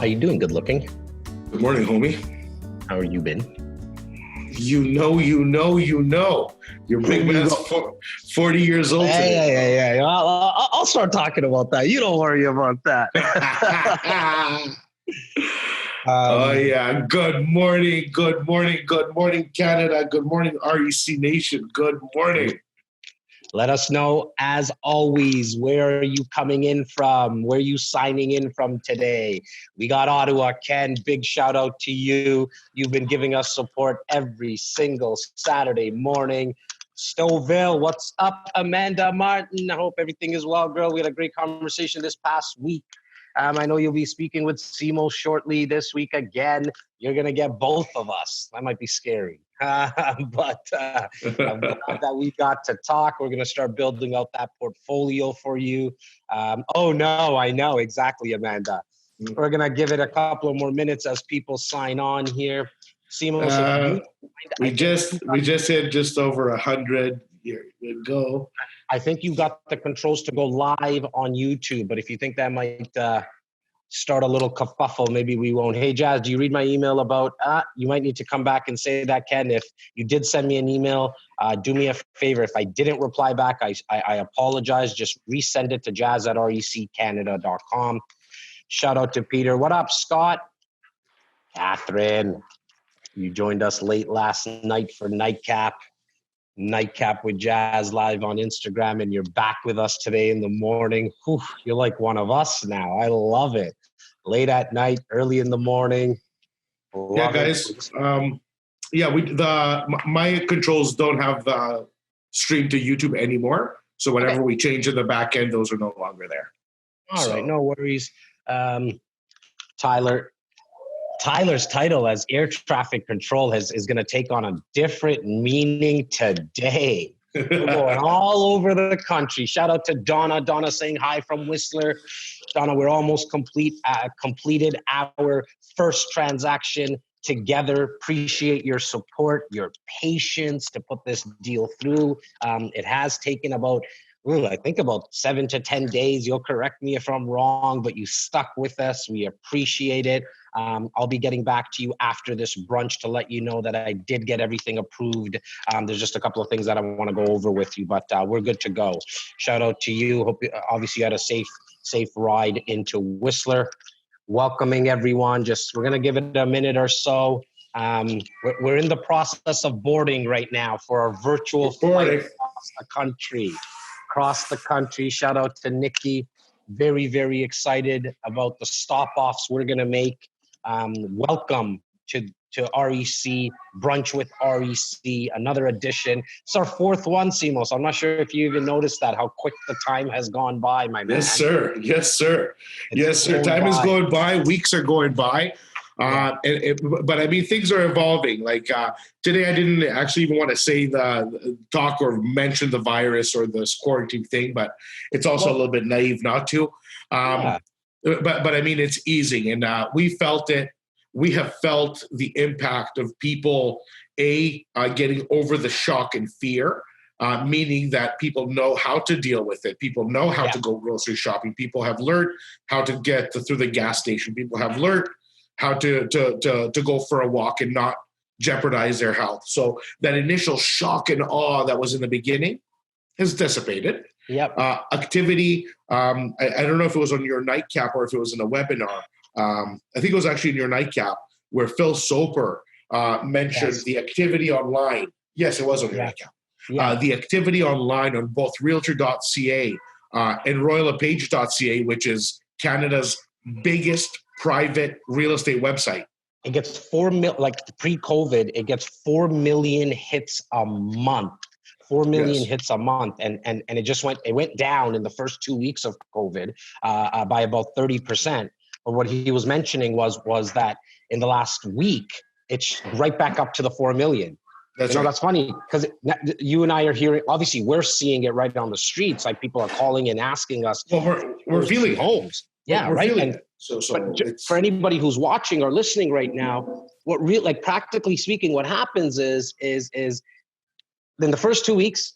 How you doing? Good looking. Good morning, homie. How are you been? You know. Your big man's 40 years old today. Yeah. I'll start talking about that. You don't worry about that. Oh, yeah. Good morning, Canada. Good morning, REC Nation. Good morning. Let us know, as always, where are you coming in from? Where are you signing in from today? We got Ottawa. Ken, big shout out to you. You've been giving us support every single Saturday morning. Stouffville, what's up? Amanda Martin, I hope everything is well, girl. We had a great conversation this past week. I know you'll be speaking with Simos shortly this week again. You're going to get both of us. That might be scary. But I'm glad that we got to talk. We're going to start building out that portfolio for you. I know. Exactly, Amanda. We're going to give it a couple of more minutes as people sign on here. Simos, we just hit just over 100. Here we go. I think you got the controls to go live on YouTube, but if you think that might start a little kerfuffle, maybe we won't. Hey, Jas, do you read my email about, you might need to come back and say that, Ken. If you did send me an email, do me a favor. If I didn't reply back, I apologize. Just resend it to jazz@reccanada.com. Shout out to Peter. What up, Scott? Catherine, you joined us late last night for Nightcap with Jas live on Instagram, and you're back with us today in the morning. Whew, you're like one of us now. I love it. Late at night, early in the morning. Yeah, guys. My controls don't have the stream to YouTube anymore. So whenever we change in the back end, those are no longer there. All right, no worries. Tyler's title as air traffic control is going to take on a different meaning today. We're going all over the country. Shout out to Donna. Donna saying hi from Whistler. Donna, we're almost completed our first transaction together. Appreciate your support, your patience to put this deal through. It has taken about 7 to 10 days. You'll correct me if I'm wrong, but you stuck with us. We appreciate it. I'll be getting back to you after this brunch to let you know that I did get everything approved. There's just a couple of things that I want to go over with you, but we're good to go. Shout out to you. Hope obviously you had a safe ride into Whistler. Welcoming everyone. We're going to give it a minute or so. We're in the process of boarding right now for our virtual flight across the country. Shout out to Nikki. Very, very excited about the stop-offs we're going to make. Welcome to REC, Brunch with REC, another edition. It's our fourth one, Simos. I'm not sure if you even noticed that, how quick the time has gone by, my man. Yes, sir. Time is going by. Weeks are going by. But I mean, things are evolving. Like today, I didn't actually even want to say talk or mention the virus or this quarantine thing, but it's also a little bit naive not to. But I mean, it's easing, and we felt it. We have felt the impact of people getting over the shock and fear. Meaning that people know how to deal with it. People know how to go grocery shopping. People have learned how to get through the gas station. People have learned how to go for a walk and not jeopardize their health. So that initial shock and awe that was in the beginning has dissipated. Yep. Activity, I don't know if it was on your nightcap or if it was in a webinar. I think it was actually in your nightcap where Phil Soper mentioned the activity online. Yes, it was on your nightcap. Yeah. The activity online on both realtor.ca and royallepage.ca, which is Canada's biggest private real estate website. It gets pre-COVID, it gets 4 million hits a month. 4 million hits a month, and it went down in the first 2 weeks of COVID by about 30%. But what he was mentioning was that in the last week, it's right back up to the 4 million. That's funny because you and I are hearing. Obviously, we're seeing it right on the streets. Like people are calling and asking us. Well, we're feeling homes. Yeah, we're right. And so for anybody who's watching or listening right now, practically speaking, what happens is in the first 2 weeks,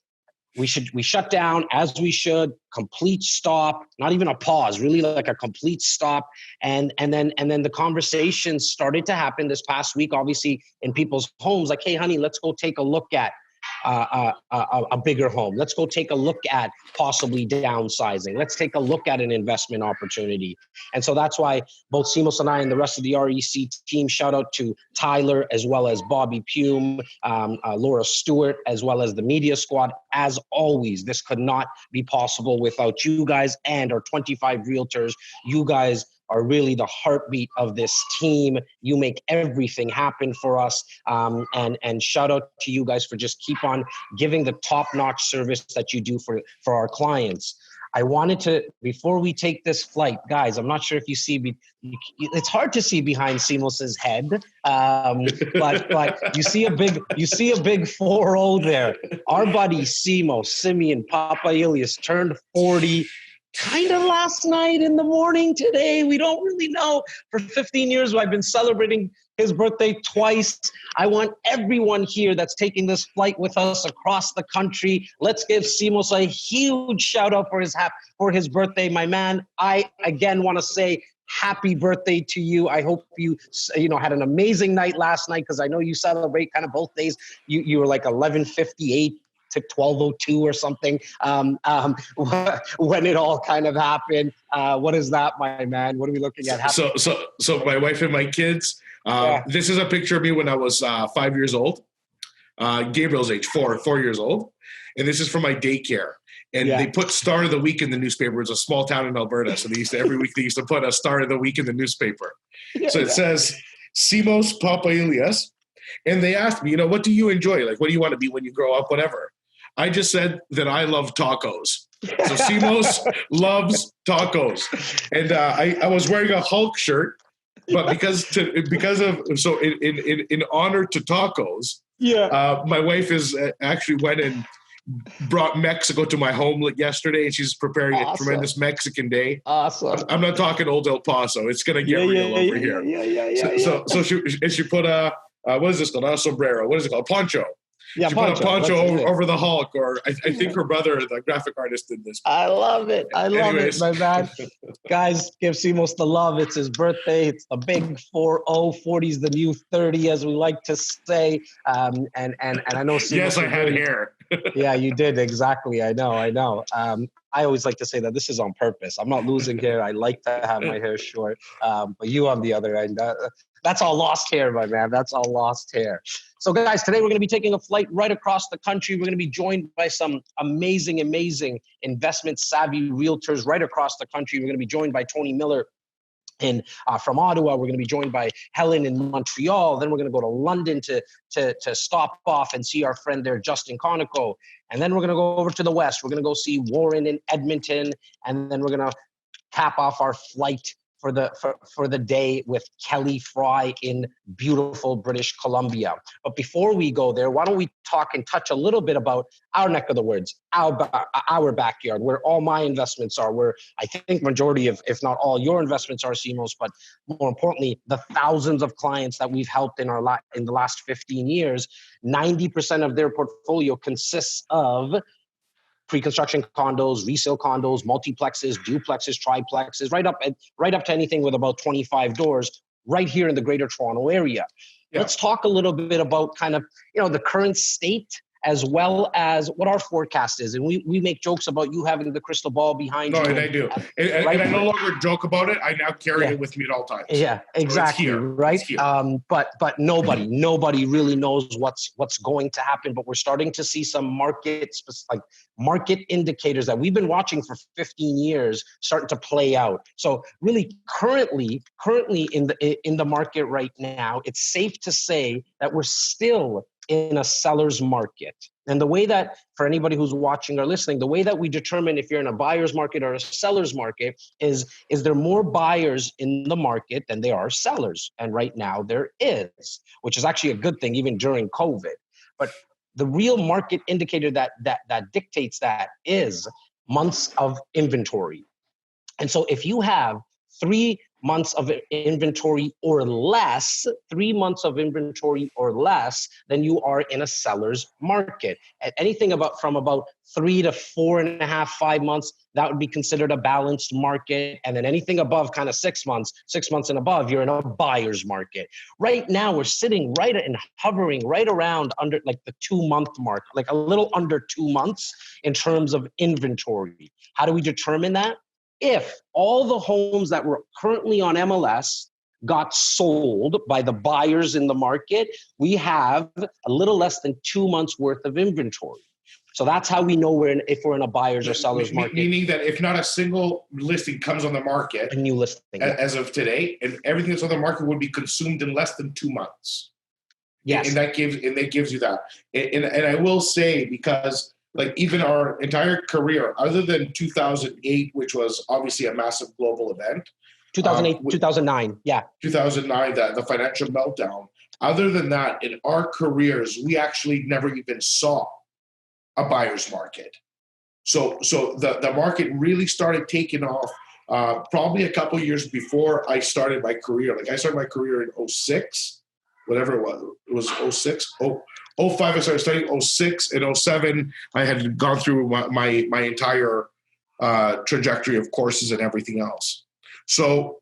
we shut down as we should, complete stop, not even a pause, really like a complete stop. And then the conversation started to happen this past week, obviously in people's homes, like, hey, honey, let's go take a look at a bigger home. Let's go take a look at possibly downsizing. Let's take a look at an investment opportunity. And so that's why both Simos and I and the rest of the REC team, shout out to Tyler, as well as Bobby Pume, Laura Stewart, as well as the media squad. As always, this could not be possible without you guys and our 25 realtors. You guys are really the heartbeat of this team. You make everything happen for us. And shout out to you guys for just keep on giving the top-notch service that you do for our clients. I wanted to, before we take this flight, guys, I'm not sure if you see, it's hard to see behind Simos's head, but you see a big 4-0 there. Our buddy Simeon Papailias turned 40 kind of last night, in the morning today. We don't really know. For 15 years, I've been celebrating his birthday twice. I want everyone here that's taking this flight with us across the country. Let's give Simos a huge shout out for his birthday, my man. I again want to say happy birthday to you. I hope you had an amazing night last night, because I know you celebrate kind of both days. You were like 11:58 to 12:02 or something when it all kind of happened. What is that, my man? What are we looking at? So my wife and my kids. This is a picture of me when I was 5 years old. Gabriel's age, 4 years old, and this is from my daycare. And they put Star of the Week in the newspaper. It's a small town in Alberta, so every week they used to put a Star of the Week in the newspaper. So it says Simos Papailias, and they asked me, what do you enjoy? Like, what do you want to be when you grow up? Whatever. I just said that I love tacos. So Simos loves tacos, and I was wearing a Hulk shirt, but in honor to tacos, my wife actually went and brought Mexico to my home yesterday, and she's preparing a tremendous Mexican day. Awesome. I'm not talking Old El Paso. It's gonna get real over here. So she put what is this called? A sombrero. What is it called? Poncho. Yeah, she put a poncho over the Hulk, or I think her brother, the graphic artist, did this. I love it. Anyways. My man. Guys, give Simos the love. It's his birthday. It's the big 40. 40 is the new 30, as we like to say. And I know Simos. Yes, I had hair. Yeah, you did. Exactly. I know. I always like to say that this is on purpose. I'm not losing hair. I like to have my hair short. But you on the other end, that's all lost hair, my man. That's all lost hair. So guys, today we're going to be taking a flight right across the country. We're going to be joined by some amazing investment savvy realtors right across the country. We're going to be joined by Tony Miller from Ottawa. We're going to be joined by Helen in Montreal. Then we're going to go to London to stop off and see our friend there, Justin Konikow. And then we're going to go over to the West. We're going to go see Warren in Edmonton. And then we're going to cap off our flight for the day with Kelly Fry in beautiful British Columbia. But before we go there, why don't we talk and touch a little bit about our neck of the woods, our backyard, where all my investments are, where I think majority of, if not all, your investments are, Simos, but more importantly, the thousands of clients that we've helped in the last 15 years, 90% of their portfolio consists of pre-construction condos, resale condos, multiplexes, duplexes, triplexes, right up to anything with about 25 doors right here in the Greater Toronto area. Yeah. Let's talk a little bit about kind of, the current state as well as what our forecast is. And we make jokes about you having the crystal ball behind you. No, and I do. And I no longer joke about it. I now carry it with me at all times. Yeah, exactly. So right. But nobody really knows what's going to happen. But we're starting to see some market indicators that we've been watching for 15 years starting to play out. So really currently in the market right now, it's safe to say that we're still in a seller's market. And the way that, for anybody who's watching or listening, the way that we determine if you're in a buyer's market or a seller's market is there more buyers in the market than there are sellers? And right now there is, which is actually a good thing even during COVID. But the real market indicator that dictates that is months of inventory. And so if you have 3 months of inventory or less, 3 months of inventory or less, then you are in a seller's market. At anything from about 3 to 4.5, 5 months, that would be considered a balanced market. And then anything above kind of 6 months, 6 months and above, you're in a buyer's market. Right now, we're sitting right and hovering right around under like the 2-month mark, like a little under 2 months in terms of inventory. How do we determine that? If all the homes that were currently on MLS got sold by the buyers in the market, we have a little less than 2 months worth of inventory. So that's how we know if we're in a buyer's or seller's market. Meaning that if not a single listing comes on the market, a new listing as of today, and everything that's on the market would be consumed in less than 2 months. Yes, and that gives you that. And I will say, because like even our entire career, other than 2008, which was obviously a massive global event. 2008, 2009, yeah. 2009, the financial meltdown. Other than that, in our careers, we actually never even saw a buyer's market. So the market really started taking off probably a couple of years before I started my career. Like I started my career in 06, whatever it was. It was 06. 05, I started studying. 06 and 07, I had gone through my entire trajectory of courses and everything else. So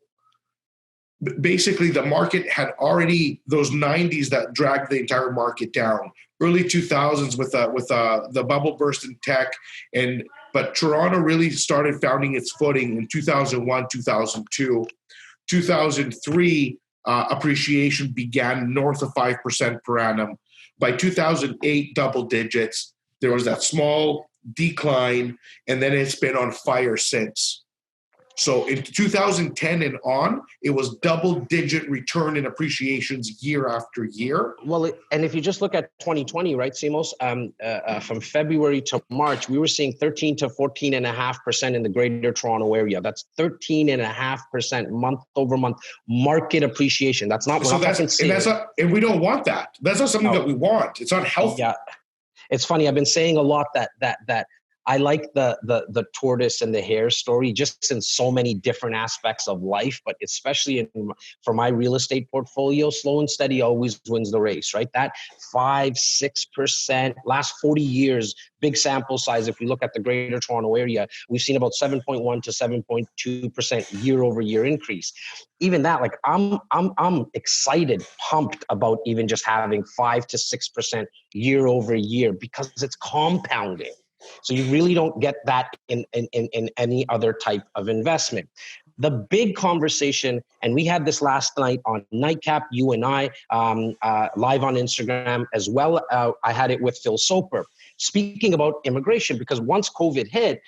basically, the market had already, those 90s that dragged the entire market down. Early 2000s with the bubble burst in tech, but Toronto really started founding its footing in 2001, 2002. 2003, appreciation began north of 5% per annum. By 2008, double digits. There was that small decline, and then it's been on fire since. So in 2010 and on, it was double-digit return in appreciations year after year. Well, and if you just look at 2020, right, Simos, from February to March, we were seeing 13 to 14.5% in the Greater Toronto area. That's 13.5% month over month market appreciation. That's not. And we don't want that. That's not something that we want. It's not healthy. Yeah, it's funny. I've been saying a lot that I like the tortoise and the hare story just in so many different aspects of life, but especially for my real estate portfolio, slow and steady always wins the race, right? That 5-6% last 40 years, big sample size. If we look at the Greater Toronto area, we've seen about 7.1 to 7.2% year over year increase. Even that, like I'm excited, pumped about even just having 5 to 6% year over year because it's compounding. So you really don't get that in any other type of investment. The big conversation, and we had this last night on Nightcap, you and I, live on Instagram as well. I had it with Phil Soper, speaking about immigration, because once COVID hit,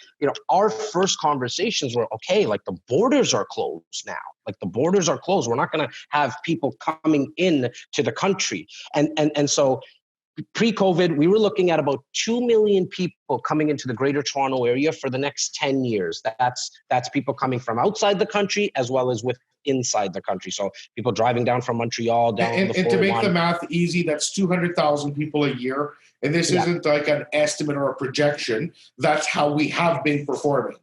our first conversations were, okay, like the borders are closed now. Like the borders are closed. We're not going to have people coming in to the country. And so pre-COVID, we were looking at about 2 million people coming into the Greater Toronto area for the next 10 years. That's people coming from outside the country as well as inside the country. So people driving down from Montreal down the 401. And to make the math easy, that's 200,000 people a year. And this isn't like an estimate or a projection. That's how we have been performing.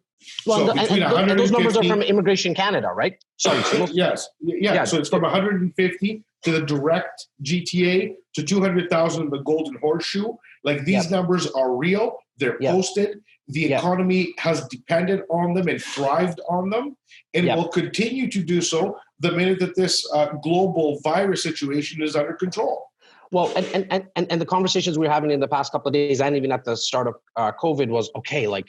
Well, so and those numbers are from Immigration Canada, right? Sorry. Yes. Yeah. So it's from 150 to the direct GTA to 200,000 in the Golden Horseshoe. Like these numbers are real. They're posted. The economy has depended on them and thrived on them and will continue to do so the minute that this global virus situation is under control. Well, and the conversations we were having in the past couple of days and even at the start of COVID was, okay, like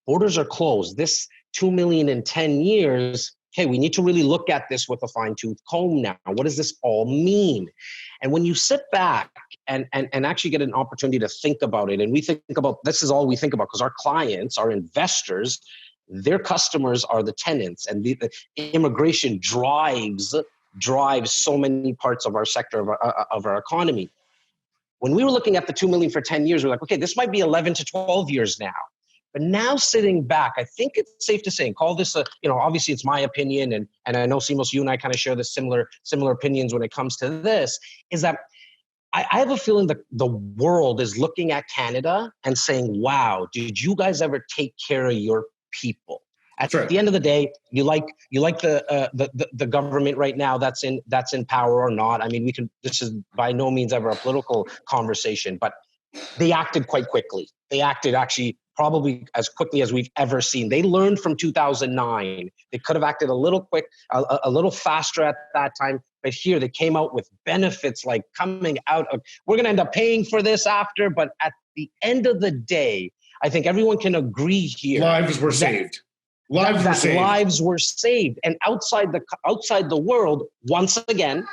borders are closed. This 2 million in 10 years, okay, we need to really look at this with a fine-tooth comb now. What does this all mean? And when you sit back and actually get an opportunity to think about it, and we think about, this is all we think about because our clients, our investors, their customers are the tenants, and the immigration drives so many parts of our sector of our economy. When we were looking at the 2 million for 10 years, we're like, okay, this might be 11 to 12 years now. But now sitting back, I think it's safe to say, and call this obviously it's my opinion, and I know, Simos, you and I kind of share the similar opinions when it comes to this, is that I have a feeling that the world is looking at Canada and saying, wow, did you guys ever take care of your people? At Sure. the end of the day, you like the government right now that's in power or not. I mean, this is by no means ever a political conversation, but they acted quite quickly. They acted actually probably as quickly as we've ever seen. They learned from 2009. They could have acted a little quick, a little faster at that time. But here they came out with benefits like coming out of, we're going to end up paying for this after. But at the end of the day, I think everyone can agree here. Lives were saved. Lives were saved. And outside the world, once again,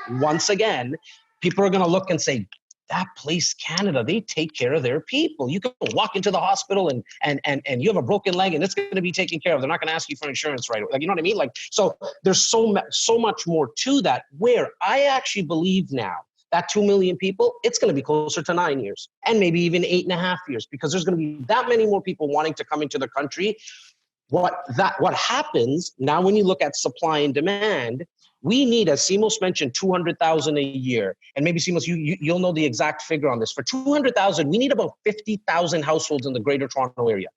people are going to look and say, that place, Canada, they take care of their people. You can walk into the hospital and you have a broken leg and it's going to be taken care of. They're not going to ask you for insurance right away. Like, you know what I mean? Like, so there's so much more to that, where I actually believe now that 2 million people, it's going to be closer to 9 years and maybe even 8.5 years, because there's going to be that many more people wanting to come into the country. What happens now when you look at supply and demand, we need, as Simos mentioned, 200,000 a year. And maybe Simos, you'll know the exact figure on this. For 200,000, we need about 50,000 households in the Greater Toronto Area.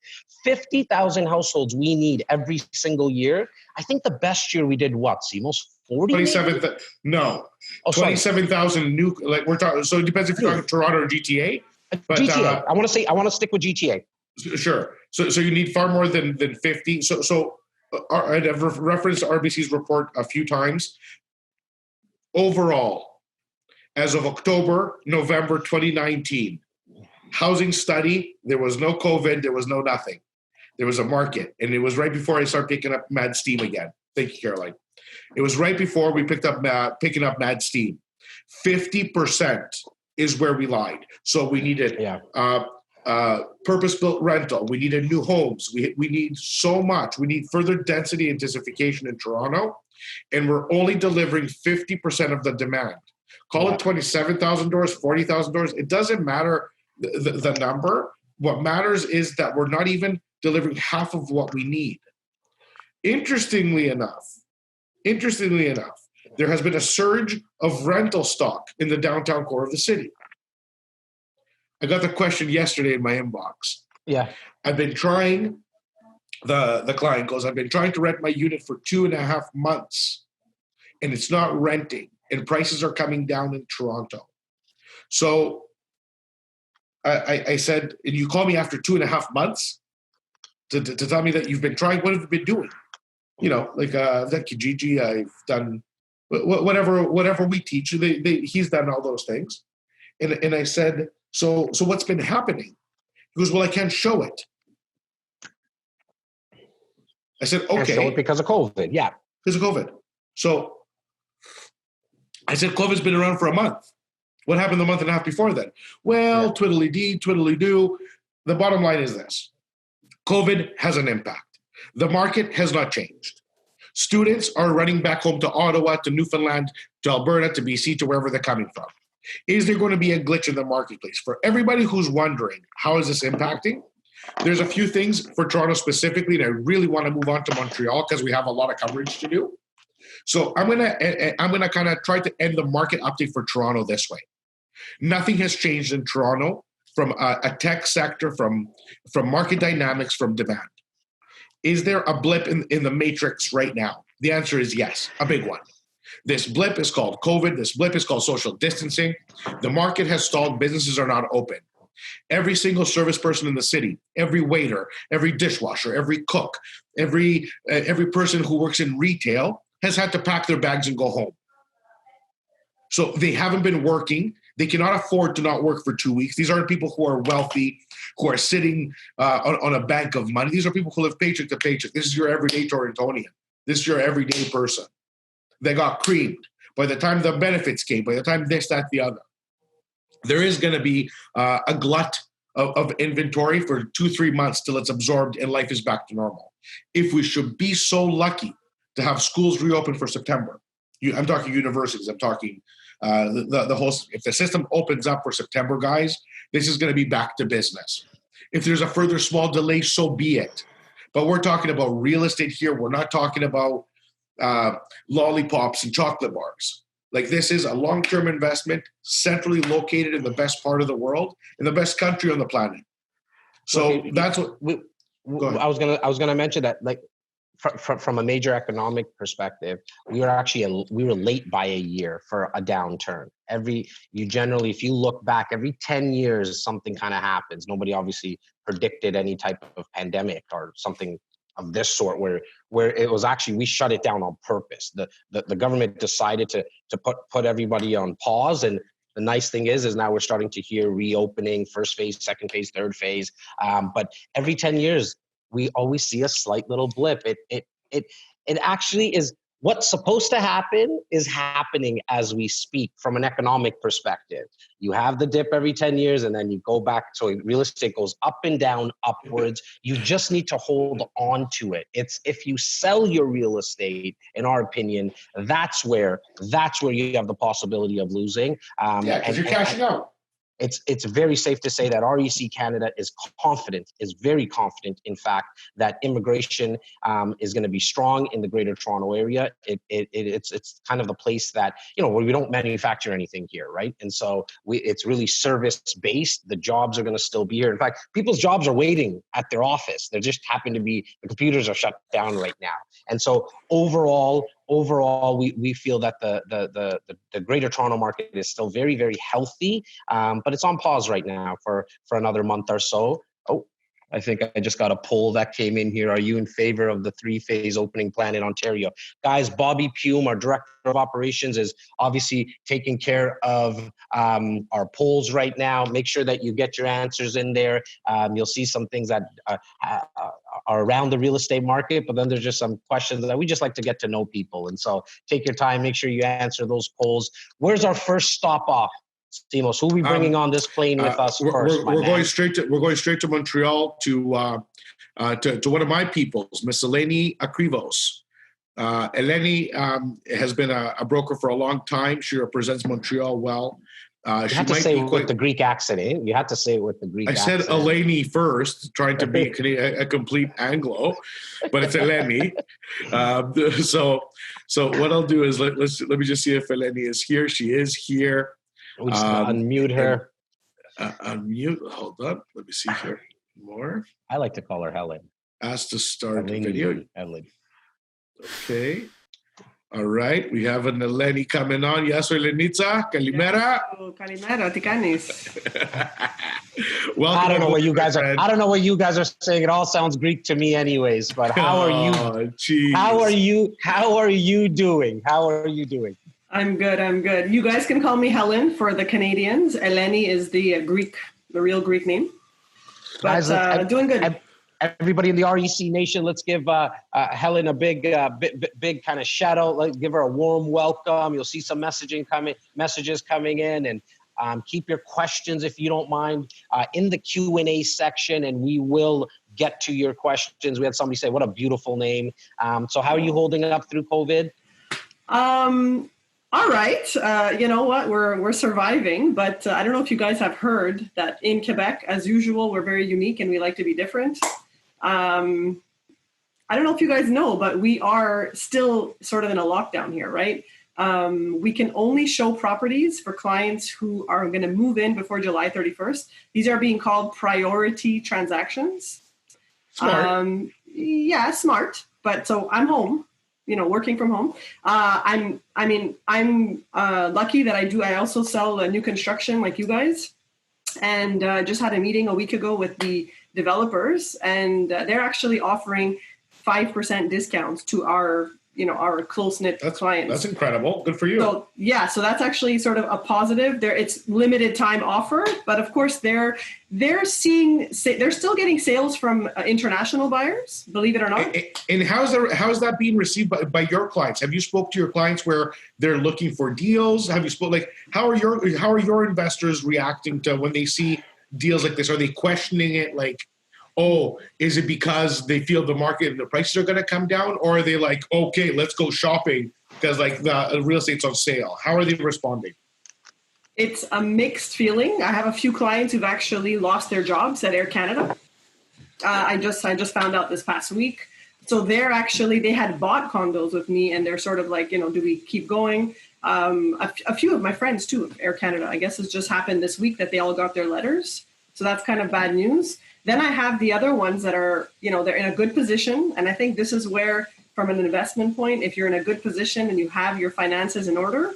50,000 households we need every single year. I think the best year we did what, Simos? 40? 27,000 new, like we're talking, so it depends if you're talking Toronto or GTA. But, GTA. I want to stick with GTA. Sure. So you need far more than 50. So I've referenced RBC's report a few times. Overall, as of November 2019, housing study, there was no COVID, there was no nothing. There was a market, and it was right before I started picking up mad steam again. Thank you, Caroline. It was right before we picked up picking up mad steam. 50% is where we lied. So we needed purpose-built rental. We needed new homes. We need so much. We need further density and densification in Toronto, and we're only delivering 50% of the demand. Call it $27,000, $40,000. It doesn't matter the number. What matters is that we're not even delivering half of what we need. Interestingly enough, there has been a surge of rental stock in the downtown core of the city. I got the question yesterday in my inbox. Yeah. I've been trying, the client goes, I've been trying to rent my unit for 2.5 months, and it's not renting, and prices are coming down in Toronto. So I said, and you call me after 2.5 months to tell me that you've been trying, what have you been doing? You know, like I've done Kijiji, I've done whatever we teach. He's done all those things. And I said, so what's been happening? He goes, well, I can't show it. I said, okay. Can't show it because of COVID, yeah. Because of COVID. So I said, COVID's been around for a month. What happened the month and a half before then? Well, twiddly-dee, twiddly-doo. The bottom line is this. COVID has an impact. The market has not changed. Students are running back home to Ottawa, to Newfoundland, to Alberta, to BC, to wherever they're coming from. Is there going to be a glitch in the marketplace? For everybody who's wondering, how is this impacting? There's a few things for Toronto specifically, and I really want to move on to Montreal because we have a lot of coverage to do. So I'm gonna kind of try to end the market update for Toronto this way. Nothing has changed in Toronto from a tech sector, from market dynamics, from demand. Is there a blip in the matrix right now? The answer is yes, a big one. This blip is called COVID. This blip is called social distancing. The market has stalled. Businesses are not open. Every single service person in the city, every waiter, every dishwasher, every cook, every person who works in retail has had to pack their bags and go home. So they haven't been working. They cannot afford to not work for 2 weeks. These aren't people who are wealthy, who are sitting on a bank of money. These are people who live paycheck to paycheck. This is your everyday Torontonian. This is your everyday person. They got creamed. By the time the benefits came, by the time this, that, the other, there is going to be a glut of inventory for 2-3 months till it's absorbed and life is back to normal. If we should be so lucky to have schools reopen for September, I'm talking universities, I'm talking the whole, if the system opens up for September, guys, this is going to be back to business. If there's a further small delay, so be it. But we're talking about real estate here. We're not talking about lollipops and chocolate bars. Like, this is a long-term investment, centrally located in the best part of the world, in the best country on the planet. So that's what. I was gonna mention that, like, from a major economic perspective, we were late by a year for a downturn. If you look back, every 10 years, something kind of happens. Nobody obviously predicted any type of pandemic or something of this sort where it was actually, we shut it down on purpose. The government decided to put everybody on pause. And the nice thing is now we're starting to hear reopening, first phase, second phase, third phase. But every 10 years, we always see a slight little blip. It actually is what's supposed to happen is happening as we speak from an economic perspective. You have the dip every 10 years and then you go back. So real estate goes up and down, upwards. You just need to hold on to it. It's if you sell your real estate, in our opinion, that's where you have the possibility of losing. Because you're cashing out. It's very safe to say that REC Canada is very confident, in fact, that immigration is going to be strong in the Greater Toronto Area. It's kind of the place that, where we don't manufacture anything here, right? And so it's really service-based. The jobs are going to still be here. In fact, people's jobs are waiting at their office. They just happen to be, the computers are shut down right now. And so overall, we feel that the Greater Toronto market is still very, very healthy, but it's on pause right now for another month or so. Oh, I think I just got a poll that came in here. Are you in favor of the 3-phase opening plan in Ontario? Guys, Bobby Pume, our Director of Operations, is obviously taking care of our polls right now. Make sure that you get your answers in there. You'll see some things that are around the real estate market, but then there's just some questions that we just like to get to know people. And so take your time, make sure you answer those polls. Where's our first stop off? Simos, who are we bringing on this plane with us first? We're going straight to Montreal to one of my peoples, Miss Eleni Arkivos. Eleni has been a broker for a long time. She represents Montreal well. You had to say it with the Greek accent, eh? You had to say it with the Greek accent. I said Eleni first, trying to be a complete Anglo, but it's Eleni. So what I'll do is let me just see if Eleni is here. She is here. We just unmute her. Unmute. Hold on. Let me see here. More. I like to call her Helen. Ask to start the video. Helen. Okay. All right. We have an Eleni coming on. Yes, Elenitsa. Kalimera. Kalimera. Tikanis. Welcome. I don't know what you guys are. I don't know what you guys are saying. It all sounds Greek to me, anyways. But how are you? Geez. How are you? How are you doing? How are you doing? I'm good. You guys can call me Helen for the Canadians. Eleni is the real Greek name. But guys, doing good. Everybody in the REC Nation, let's give Helen a big kind of shout out. Let's give her a warm welcome. You'll see some messages coming in, and keep your questions, if you don't mind, in the Q&A section, and we will get to your questions. We had somebody say, "What a beautiful name." So, how are you holding up through COVID? All right. You know what? We're surviving, but I don't know if you guys have heard that in Quebec, as usual, we're very unique and we like to be different. I don't know if you guys know, but we are still sort of in a lockdown here, right? We can only show properties for clients who are going to move in before July 31st. These are being called priority transactions. Smart. Yeah, smart. But so I'm home. Working from home. I'm lucky that I also sell new construction like you guys, and just had a meeting a week ago with the developers, and they're actually offering 5% discounts to our close-knit clients. That's incredible. Good for you. So that's actually sort of a positive. It's limited time offer, but of course they're still getting sales from international buyers, believe it or not. And how's that being received by your clients? Have you spoke to your clients where they're looking for deals? Have you how are your investors reacting to when they see deals like this? Are they questioning it like, oh, is it because they feel the market and the prices are going to come down? Or are they like, okay, let's go shopping because like the real estate's on sale? How are they responding? It's a mixed feeling. I have a few clients who've actually lost their jobs at Air Canada. I just found out this past week. So they had bought condos with me, and they're sort of like, do we keep going? A few of my friends too, of Air Canada, I guess it's just happened this week that they all got their letters. So that's kind of bad news. Then I have the other ones that are, they're in a good position. And I think this is where from an investment point, if you're in a good position and you have your finances in order,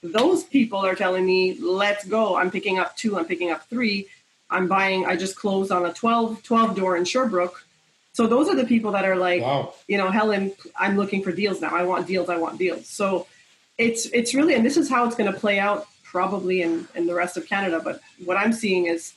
those people are telling me, let's go. I'm picking up 2, I'm picking up 3. I just closed on a 12 door in Sherbrooke. So those are the people that are like, wow. Helen, I'm looking for deals now. I want deals. So it's really, and this is how it's going to play out probably in the rest of Canada. But what I'm seeing is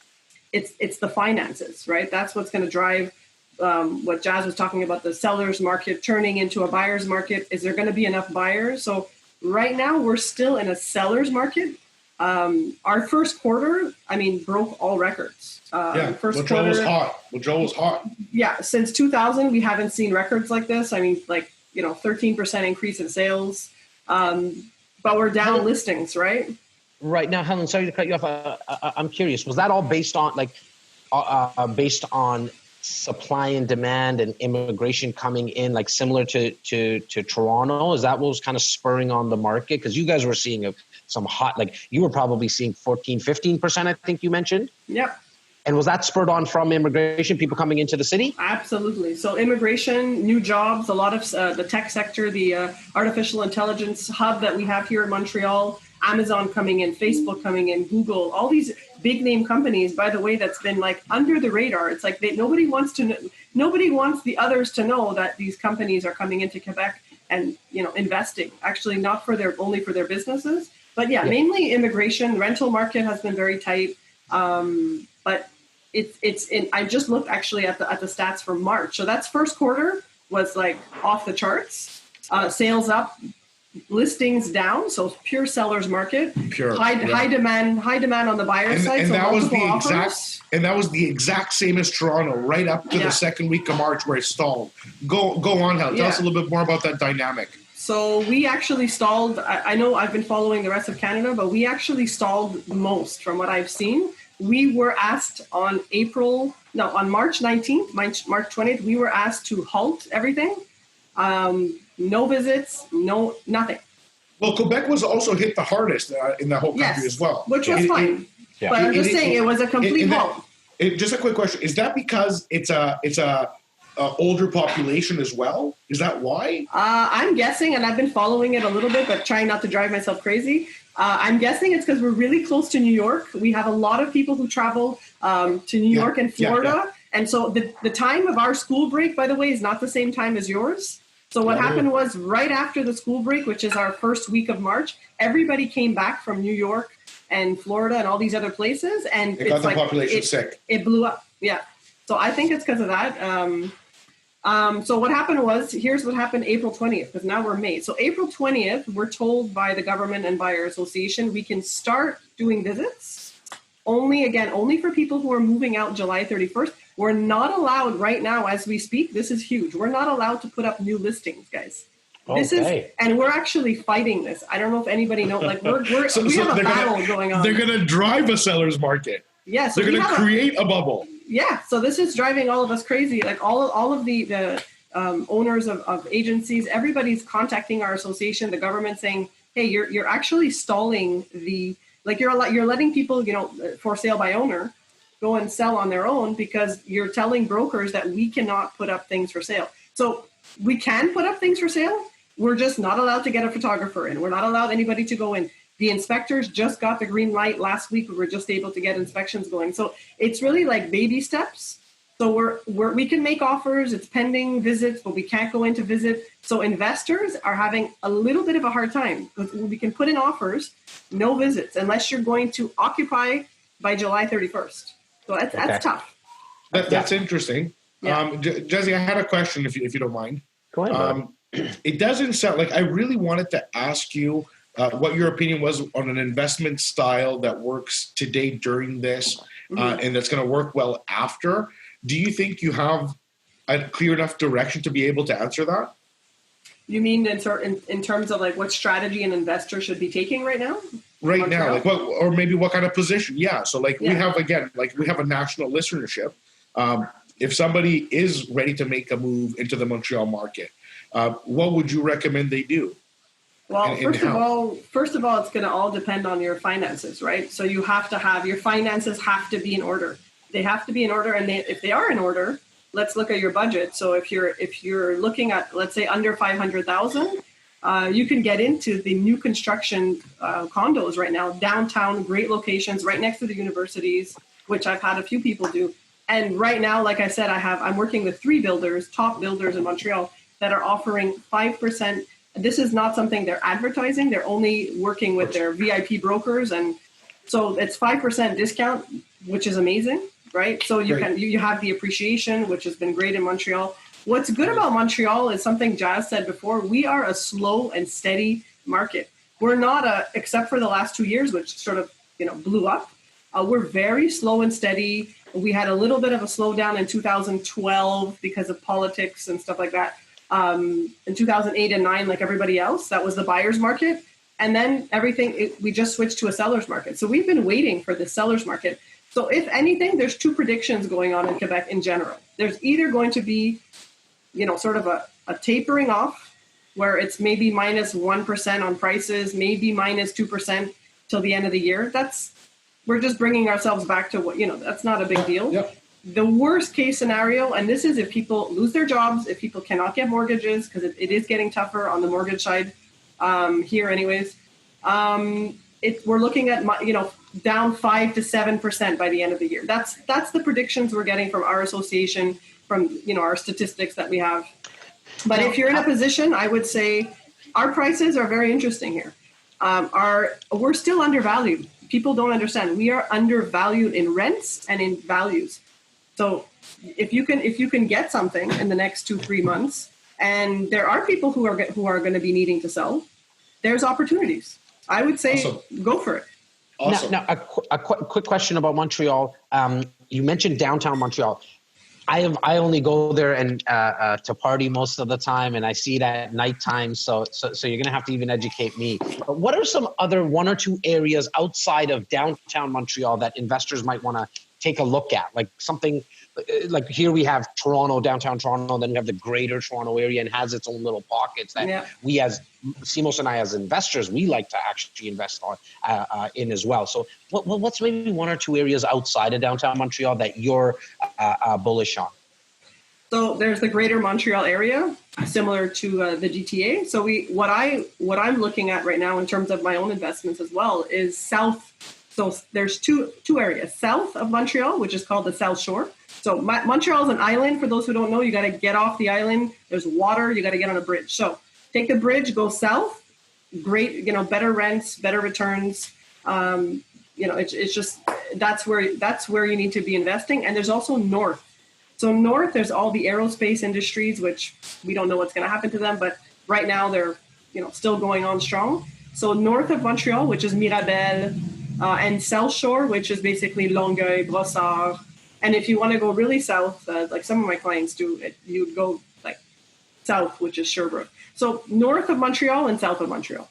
it's the finances, right? That's what's going to drive what Jas was talking about, the seller's market turning into a buyer's market. Is there going to be enough buyers? So right now we're still in a seller's market. Our first quarter, broke all records. Montreal was hot. Yeah, since 2000, we haven't seen records like this. 13% increase in sales. But we're down listings, right? Right now, Helen, sorry to cut you off. I'm curious. Was that all based on supply and demand and immigration coming in, like similar to Toronto? Is that what was kind of spurring on the market? Because you guys were seeing some hot, like you were probably seeing 14, 15%, I think you mentioned. Yep. And was that spurred on from immigration, people coming into the city? Absolutely. So immigration, new jobs, a lot of the tech sector, the artificial intelligence hub that we have here in Montreal, Amazon coming in, Facebook coming in, Google, all these big name companies, by the way, that's been like under the radar. It's like nobody wants the others to know that these companies are coming into Quebec and, investing, actually not only for their businesses, but mainly immigration. Rental market has been very tight. But I just looked actually at the stats for March. So that's first quarter was like off the charts, sales up, listings down. So pure seller's market, high demand on the buyer side. And so that was the exact same as Toronto, right up to the second week of March where it stalled. Go on, Helen. Tell us a little bit more about that dynamic. So we actually stalled. I know I've been following the rest of Canada, but we actually stalled most from what I've seen. We were asked on March 19th, March 20th, we were asked to halt everything. No visits, nothing. Well, Quebec was also hit the hardest in the whole country as well. Which was fine. But I'm just saying it was a complete halt. Just a quick question. Is that because it's a older population as well? Is that why? I'm guessing, and I've been following it a little bit, but trying not to drive myself crazy. I'm guessing it's because we're really close to New York. We have a lot of people who travel to New York and Florida. And so the time of our school break, by the way, is not the same time as yours. So what happened was right after the school break, which is our first week of March, everybody came back from New York and Florida and all these other places. And it got the population sick. It blew up. Yeah. So I think it's because of that. So what happened was, here's what happened April 20th, because now we're May. So April 20th, we're told by the Government and Buyer Association, we can start doing visits only for people who are moving out July 31st. We're not allowed right now as we speak. This is huge. We're not allowed to put up new listings, guys. And we're actually fighting this. I don't know if anybody knows, like we have a battle going on. They're going to drive a seller's market. Yeah. So they're going to create a bubble. Yeah, so this is driving all of us crazy. Like all of the owners of agencies, everybody's contacting our association, the government, saying, "Hey, you're actually stalling you're letting people, for sale by owner, go and sell on their own because you're telling brokers that we cannot put up things for sale. So we can put up things for sale. We're just not allowed to get a photographer in. We're not allowed anybody to go in. The inspectors just got the green light last week. We were just able to get inspections going. So it's really like baby steps. So we can make offers. It's pending visits, but we can't go in to visit. So investors are having a little bit of a hard time. We can put in offers, no visits, unless you're going to occupy by July 31st. So that's tough. That's interesting. Yeah. Jesse, I had a question if you don't mind. Go ahead. It doesn't sound like I really wanted to ask you what your opinion was on an investment style that works today during this and that's going to work well after. Do you think you have a clear enough direction to be able to answer that? You mean in terms of like what strategy an investor should be taking right now? Right now, like what, or maybe what kind of position? Yeah. So we have a national listenership. If somebody is ready to make a move into the Montreal market, what would you recommend they do? Well, first of all, it's going to all depend on your finances, right? So you have to have your finances have to be in order. They have to be in order, and if they are in order, let's look at your budget. So if you're looking at, let's say, under 500,000, you can get into the new construction condos right now, downtown, great locations, right next to the universities, which I've had a few people do. And right now, like I said, I'm working with 3 builders, top builders in Montreal, that are offering 5%. This is not something they're advertising. They're only working with their VIP brokers. And so it's 5% discount, which is amazing, right? So you have the appreciation, which has been great in Montreal. What's good about Montreal is something Jas said before. We are a slow and steady market. We're not except for the last 2 years, which sort of, blew up. We're very slow and steady. We had a little bit of a slowdown in 2012 because of politics and stuff like that. In 2008 and 9, like everybody else, that was the buyer's market. And then we just switched to a seller's market. So we've been waiting for the seller's market. So if anything, there's 2 predictions going on in Quebec in general. There's either going to be, sort of a tapering off where it's maybe minus 1% on prices, maybe minus 2% till the end of the year. We're just bringing ourselves back to what, that's not a big deal. Yep. The worst case scenario, and this is if people lose their jobs, if people cannot get mortgages, because it is getting tougher on the mortgage side here anyways. We're looking at, down 5 to 7% by the end of the year. That's the predictions we're getting from our association, from, our statistics that we have. But if you're in a position, I would say our prices are very interesting here. We're still undervalued. People don't understand. We are undervalued in rents and in values. So if you can get something in the next 2-3 months, and there are people who are going to be needing to sell, there's opportunities. I would say Go for it. Awesome. Now a quick question about Montreal. You mentioned downtown Montreal. I only go there and to party most of the time, and I see it at nighttime. So you're gonna have to even educate me. But what are some other 1 or 2 areas outside of downtown Montreal that investors might want to take a look at? Like something like here we have Toronto, downtown Toronto, then we have the greater Toronto area and has its own little pockets that we as Simos and I as investors, we like to actually invest in as well. So what's maybe 1 or 2 areas outside of downtown Montreal that you're bullish on? So there's the greater Montreal area, similar to the GTA. So what I'm looking at right now in terms of my own investments as well is south. So there's two areas south of Montreal, which is called the South Shore. So Montreal is an island. For those who don't know, you got to get off the island. There's water. You got to get on a bridge. So take the bridge, go south. Great, better rents, better returns. It's just that's where you need to be investing. And there's also north. So north, there's all the aerospace industries, which we don't know what's going to happen to them, but right now they're still going on strong. So north of Montreal, which is Mirabel, and South Shore, which is basically Longueuil, Brossard. And if you want to go really south, like some of my clients do, you'd go like south, which is Sherbrooke. So north of Montreal and south of Montreal.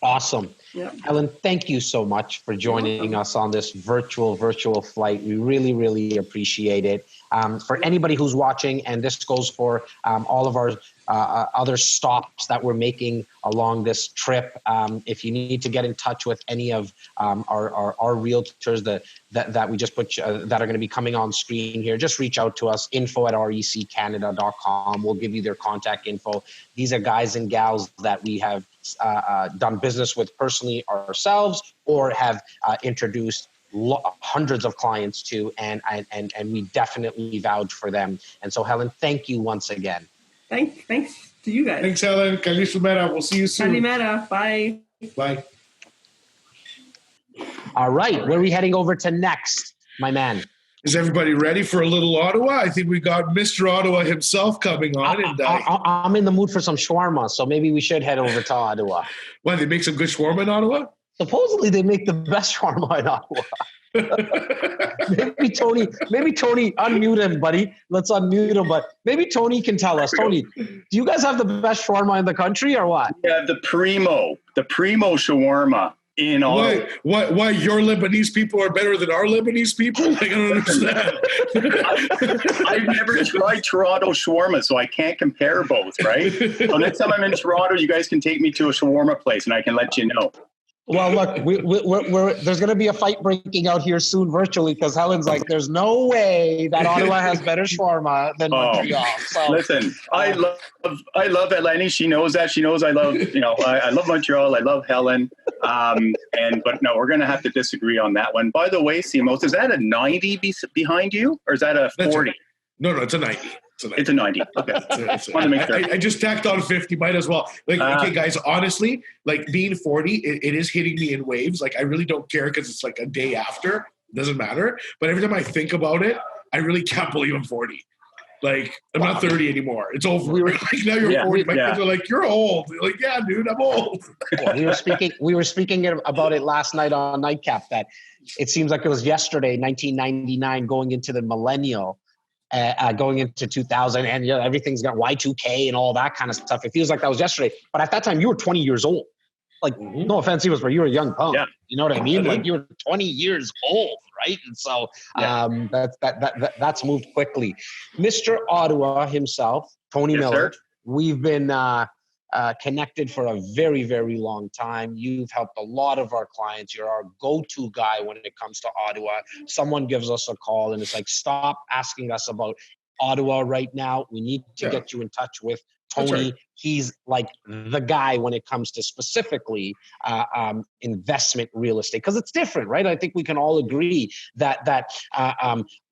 Awesome. Yep. Ellen, thank you so much for joining us on this virtual flight. We really, really appreciate it. For anybody who's watching, and this goes for all of our other stops that we're making along this trip. If you need to get in touch with any of our realtors that we just put that are going to be coming on screen here, just reach out to us, info@reccanada.com. We'll give you their contact info. These are guys and gals that we have done business with personally ourselves or have introduced hundreds of clients to, and we definitely vouch for them. And so, Helen, thank you once again. Thanks to you guys. Thanks, Helen. Kalimera. We'll see you soon. Kalimera. Bye. Bye. All right. Where are we heading over to next, my man? Is everybody ready for a little Ottawa? I think we got Mr. Ottawa himself coming on. I'm in the mood for some shawarma, so maybe we should head over to Ottawa. Why, they make some good shawarma in Ottawa? Supposedly they make the best shawarma in Ottawa. maybe Tony, unmute him, buddy. Let's unmute him. But maybe Tony can tell us. Tony, do you guys have the best shawarma in the country or what? Yeah, the primo shawarma in Ottawa. Why your Lebanese people are better than our Lebanese people? I don't understand. I've never tried Toronto shawarma, so I can't compare both, right? So next time I'm in Toronto, you guys can take me to a shawarma place and I can let you know. Well, look, there's going to be a fight breaking out here soon virtually because Helen's like, there's no way that Ottawa has better shawarma than Montreal. So listen, I love Eleni. She knows that. She knows I love, I love Montreal. I love Helen. But no, we're going to have to disagree on that one. By the way, Simos, is that a 90 behind you or is that a 40? No, it's a 90. It's a 90. Okay. I just tacked on 50. Might as well. Okay, guys. Honestly, being 40, it is hitting me in waves. I really don't care because it's a day after. It doesn't matter. But every time I think about it, I really can't believe I'm 40. I'm not 30 anymore. It's over. Now you're 40. My kids are like, you're old. Yeah, dude, I'm old. We were speaking about it last night on Nightcap that it seems like it was yesterday, 1999, going into the millennial. Going into 2000 and everything's got Y2K and all that kind of stuff. It feels like that was yesterday. But at that time, you were 20 years old. No offense, but you were a young punk. Yeah. You know what I mean? You were 20 years old, right? And so that's moved quickly. Mr. Ottawa himself, Tony Miller, sir. We've been connected for a very, very long time. You've helped a lot of our clients. You're our go-to guy when it comes to Ottawa. Someone gives us a call and it's like, stop asking us about Ottawa right now. We need to get you in touch with Tony. Right. He's like the guy when it comes to specifically investment real estate, because it's different, right? I think we can all agree that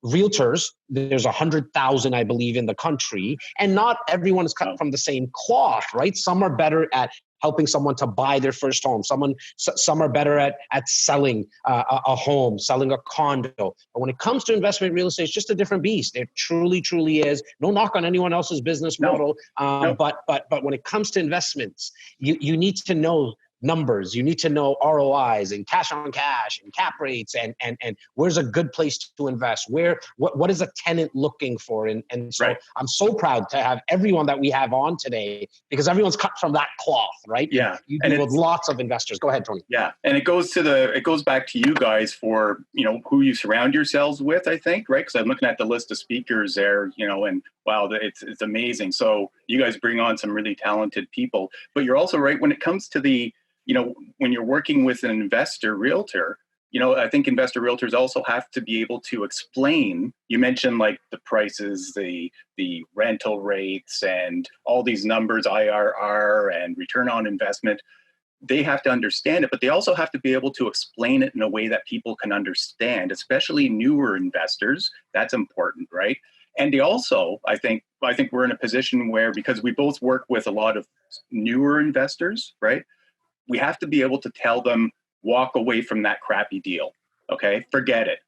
realtors, there's 100,000, I believe, in the country, and not everyone is cut from the same cloth, right? Some are better at helping someone to buy their first home. Some are better at selling a home, selling a condo. But when it comes to investment real estate, it's just a different beast. It truly, truly is. No knock on anyone else's business model. No. But when it comes to investments, you need to know numbers. You need to know ROIs and cash on cash and cap rates and where's a good place to invest. What is a tenant looking for? And so right. I'm so proud to have everyone that we have on today because everyone's cut from that cloth, right? Yeah. You deal with lots of investors. Go ahead, Tony. Yeah. And it goes back to you guys for, who you surround yourselves with, I think, right? Because I'm looking at the list of speakers there, and wow, it's amazing. So you guys bring on some really talented people, but you're also right when it comes to the when you're working with an investor realtor, I think investor realtors also have to be able to explain, you mentioned the prices, the rental rates and all these numbers, IRR and return on investment. They have to understand it, but they also have to be able to explain it in a way that people can understand, especially newer investors. That's important, right? And they also, I think we're in a position where, because we both work with a lot of newer investors, right? We have to be able to tell them, walk away from that crappy deal. Okay, forget it.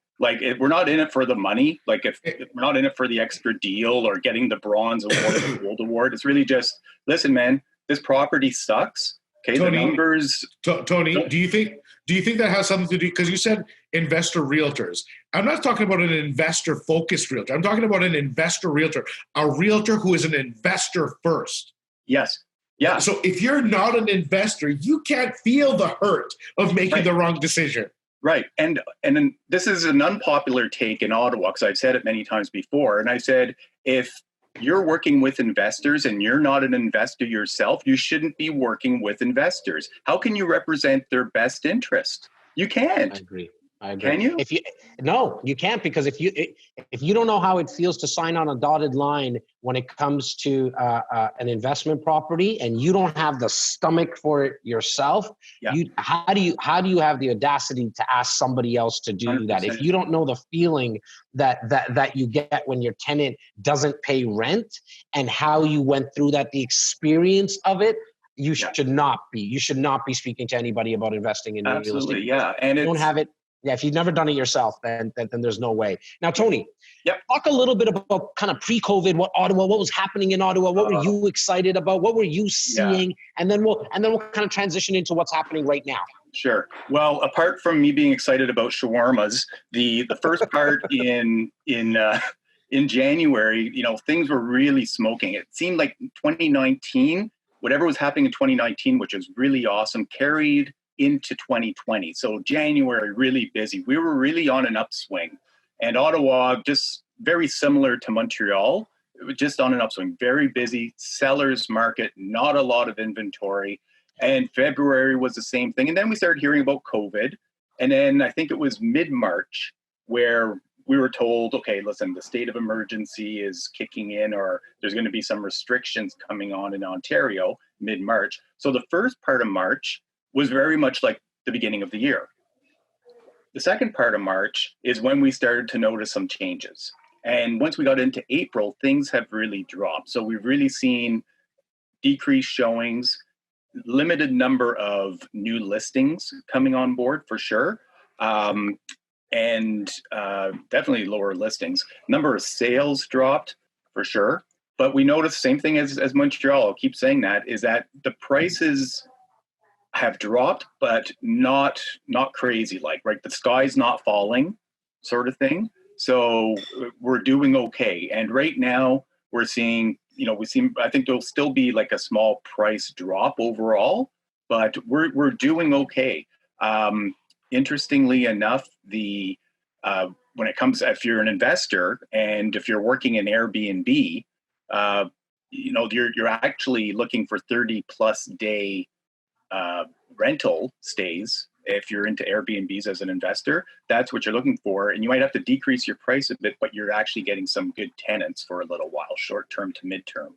We're not in it for the money. If we're not in it for the extra deal or getting the bronze award or the gold award, it's really just, listen, man, this property sucks. Okay, Tony, the numbers. Tony, do you think that has something to do? Because you said investor realtors. I'm not talking about an investor-focused realtor. I'm talking about an investor realtor, a realtor who is an investor first. Yes. Yeah. So if you're not an investor, you can't feel the hurt of making the wrong decision. Right. And this is an unpopular take in Ottawa, because I've said it many times before. And I said, if you're working with investors and you're not an investor yourself, you shouldn't be working with investors. How can you represent their best interest? You can't. I agree. Can you? No, you can't, because if you don't know how it feels to sign on a dotted line when it comes to an investment property, and you don't have the stomach for it yourself, how do you have the audacity to ask somebody else to do 100%. That? If you don't know the feeling that you get when your tenant doesn't pay rent and how you went through that, the experience of it, you should not be speaking to anybody about investing in real estate. Absolutely, yeah. And you don't have it. Yeah, if you've never done it yourself, then there's no way. Now, Tony, yep. Talk a little bit about kind of pre-COVID, what was happening in Ottawa? What were you excited about? What were you seeing? And then we'll kind of transition into what's happening right now. Sure. Well, apart from me being excited about shawarmas, the first part in January, things were really smoking. It seemed like 2019, whatever was happening in 2019, which was really awesome, carried into 2020. So January, really busy. We were really on an upswing. And Ottawa, just very similar to Montreal, just on an upswing, very busy, seller's market, not a lot of inventory. And February was the same thing. And then we started hearing about COVID. And then I think it was mid-March where we were told, okay, listen, the state of emergency is kicking in, or there's going to be some restrictions coming on in Ontario mid-March. So the first part of March was very much like the beginning of the year. The second part of March is when we started to notice some changes. And once we got into April, things have really dropped. So we've really seen decreased showings, limited number of new listings coming on board for sure. And definitely lower listings. Number of sales dropped for sure. But we noticed the same thing as Montreal, I'll keep saying that, is that the prices have dropped, but not crazy, like, right? The sky's not falling sort of thing. So we're doing okay. And right now we're seeing, I think there'll still be like a small price drop overall, but we're doing okay. Interestingly enough, when it comes, if you're an investor and if you're working in Airbnb, you're actually looking for 30+ day rental stays. If you're into Airbnbs as an investor, that's what you're looking for. And you might have to decrease your price a bit, but you're actually getting some good tenants for a little while, short-term to mid-term.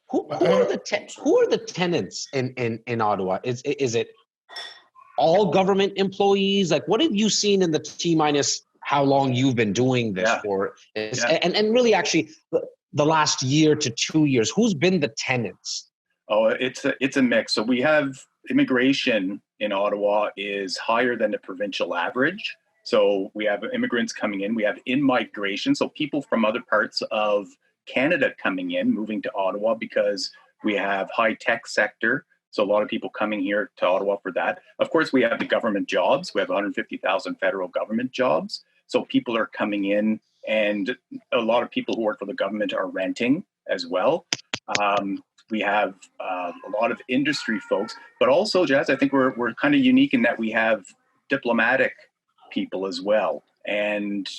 Who are the tenants in Ottawa? Is it all government employees? Like, what have you seen in the T-minus how long you've been doing this for? And really actually the last year to 2 years, who's been the tenants? Oh, it's a mix. So we have immigration in Ottawa is higher than the provincial average. So we have immigrants coming in. We have in-migration, so people from other parts of Canada coming in, moving to Ottawa because we have high-tech sector. So a lot of people coming here to Ottawa for that. Of course, we have the government jobs. We have 150,000 federal government jobs. So people are coming in, and a lot of people who work for the government are renting as well. We have a lot of industry folks, but also, Jas, I think we're kind of unique in that we have diplomatic people as well. And,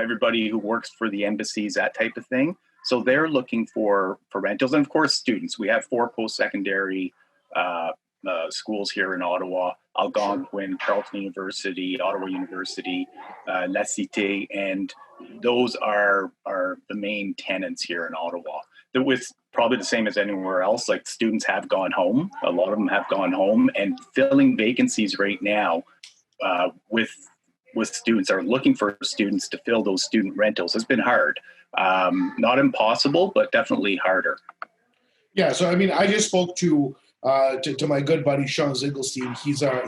everybody who works for the embassies, that type of thing. So they're looking for rentals. And of course, students. We have 4 post-secondary schools here in Ottawa: Algonquin, Carleton University, Ottawa University, La Cité, and those are the main tenants here in Ottawa. With probably the same as anywhere else, like students have gone home. A lot of them have gone home, and filling vacancies right now with students, are looking for students to fill those student rentals has been hard. Not impossible, but definitely harder. Yeah. So, I just spoke to my good buddy, Sean Zingelstein.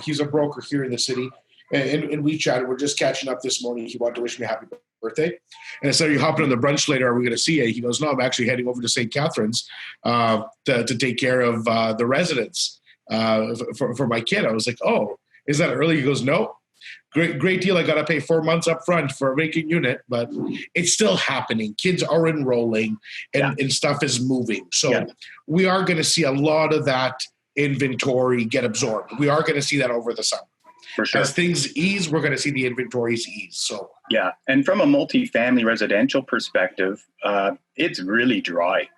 He's a broker here in the city. And we chatted. We're just catching up this morning. He wanted to wish me a happy birthday. And I said, "Are you hopping on the brunch later? Are we going to see you?" He goes, "No, I'm actually heading over to St. Catharines to take care of the residents for my kid." I was like, "Oh, is that early?" He goes, "No. Great deal. I got to pay 4 months up front for a vacant unit, but it's still happening. Kids are enrolling and stuff is moving. So we are going to see a lot of that inventory get absorbed. We are going to see that over the summer. For sure. As things ease, we're going to see the inventories ease. So yeah, and from a multifamily residential perspective, it's really dry.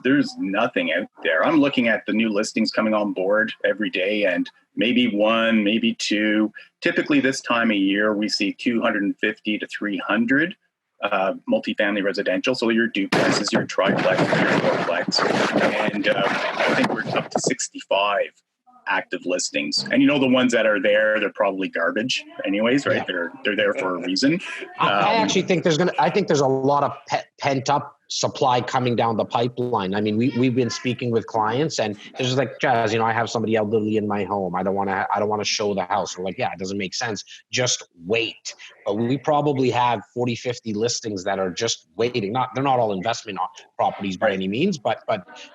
There's nothing out there. I'm looking at the new listings coming on board every day, and maybe 1, maybe 2. Typically this time of year, we see 250 to 300 multifamily residential. So your duplexes, your triplex, your fourplex, and I think we're up to 65 active listings. And the ones that are there, they're probably garbage anyways, right? Yeah. They're there for a reason. I actually think there's a lot of pent up supply coming down the pipeline. We've been speaking with clients, and they're just like, "Jas, I have somebody elderly in my home. I don't want to show the house." We're like, "Yeah, it doesn't make sense. Just wait." But we probably have 40, 50 listings that are just waiting. They're not all investment properties by any means, but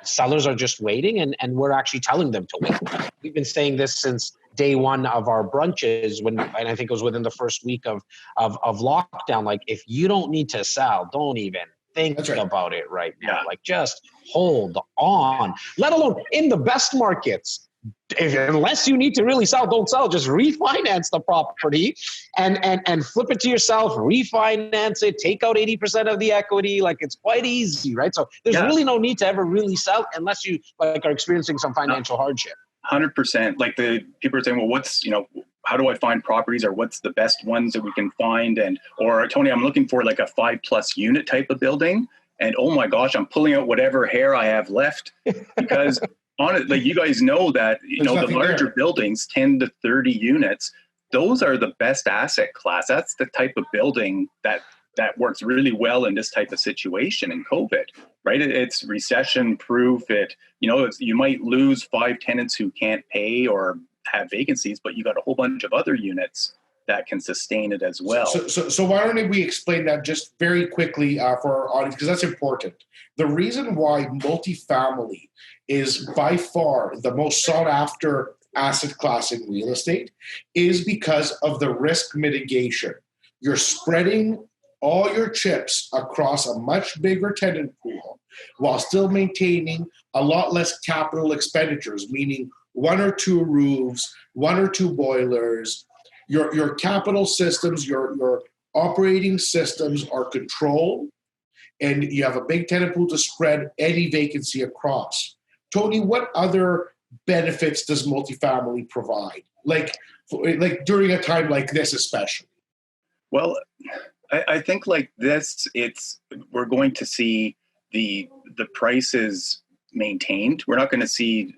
sellers are just waiting, and we're actually telling them to wait. We've been saying this since day one of our brunches, and I think it was within the first week of lockdown. Like, if you don't need to sell, don't even think about it right now. Like, just hold on. Let alone in the best markets, unless you need to really sell, don't sell. Just refinance the property and flip it to yourself, refinance it, take out 80% of the equity. Like, it's quite easy, right? So there's really no need to ever really sell unless you like are experiencing some financial hardship. 100%. Like, the people are saying, well, how do I find properties, or what's the best ones that we can find? Or Tony, I'm looking for like a 5+ unit type of building. And oh my gosh, I'm pulling out whatever hair I have left, because on it, like, you guys know that, the larger buildings, 10 to 30 units, those are the best asset class. That's the type of building that works really well in this type of situation in COVID, right? It's recession proof. You might lose 5 tenants who can't pay or have vacancies, but you got a whole bunch of other units that can sustain it as well. So why don't we explain that just very quickly for our audience, because that's important. The reason why multifamily is by far the most sought after asset class in real estate is because of the risk mitigation. You're spreading all your chips across a much bigger tenant pool while still maintaining a lot less capital expenditures, meaning 1 or 2 roofs, 1 or 2 boilers. Your capital systems, your operating systems are controlled, and you have a big tenant pool to spread any vacancy across. Tony, what other benefits does multifamily provide? Like during a time like this, especially? Well, I think like this, we're going to see the prices maintained. We're not going to see,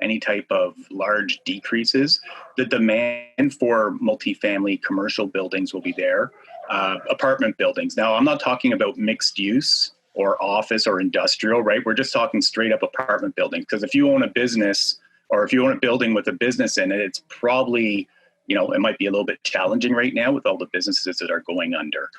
any type of large decreases. The demand for multifamily commercial buildings will be there. Apartment buildings. Now, I'm not talking about mixed use or office or industrial, right? We're just talking straight up apartment buildings. Because if you own a business, or if you own a building with a business in it, it's probably, it might be a little bit challenging right now with all the businesses that are going under.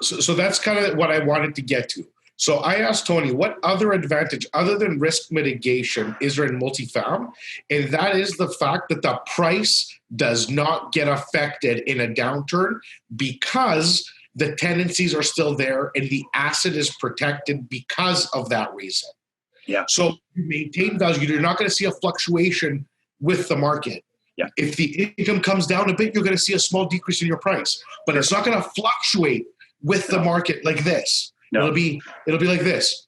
So that's kind of what I wanted to get to. So I asked Tony, what other advantage other than risk mitigation is there in multifam? And that is the fact that the price does not get affected in a downturn because the tenancies are still there and the asset is protected because of that reason. Yeah. So you maintain value. You're not going to see a fluctuation with the market. Yeah. If the income comes down a bit, you're going to see a small decrease in your price, but it's not going to fluctuate with the market like this. No. It'll be like this.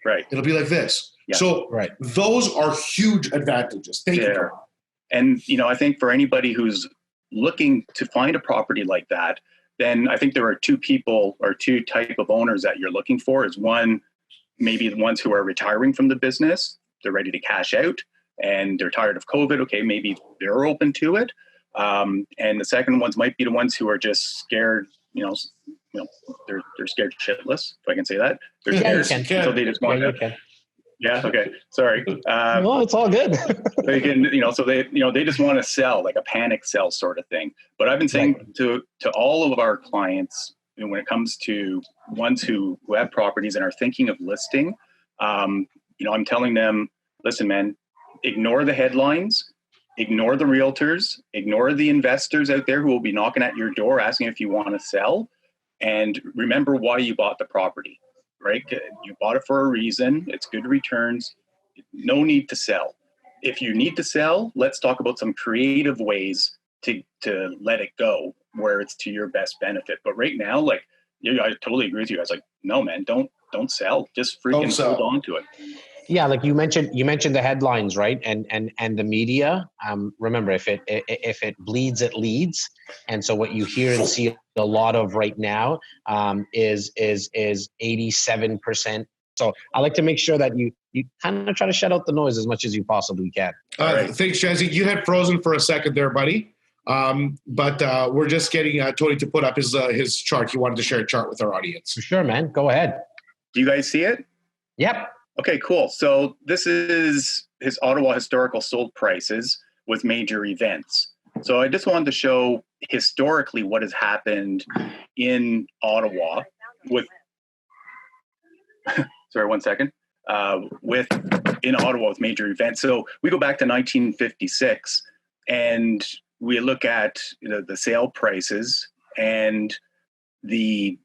Right. It'll be like this. Yeah. So those are huge advantages. Thank you. And, I think for anybody who's looking to find a property like that, then I think there are 2 people or 2 type of owners that you're looking for. Is one, maybe the ones who are retiring from the business, they're ready to cash out and they're tired of COVID. Okay, maybe they're open to it. And the second ones might be the ones who are just scared, they're scared shitless, if I can say that. They're scared, so they just want to. Yeah. Okay. Sorry. No, it's all good. They can, so they just want to sell, like a panic sell sort of thing. But I've been saying to all of our clients, when it comes to ones who have properties and are thinking of listing, I'm telling them, listen, man, ignore the headlines, ignore the realtors, ignore the investors out there who will be knocking at your door asking if you want to sell. And remember why you bought the property, right? You bought it for a reason. It's good returns. No need to sell. If you need to sell, let's talk about some creative ways to let it go where it's to your best benefit. But right now, I totally agree with you guys. Like, no, man, don't sell. Just freaking hold on to it. Yeah, like you mentioned the headlines, right? And the media. Remember, if it bleeds, it leads. And so what you hear and see a lot of right now is 87%. So I like to make sure that you kind of try to shut out the noise as much as you possibly can. Thanks, Jazzy. You had frozen for a second there, buddy. But we're just getting Tony to put up his chart. He wanted to share a chart with our audience. For sure, man. Go ahead. Do you guys see it? Yep. Okay, cool. So this is his Ottawa historical sold prices with major events. So I just wanted to show historically what has happened in Ottawa with, sorry, 1 second, in Ottawa with major events. So we go back to 1956 and we look at the sale prices and the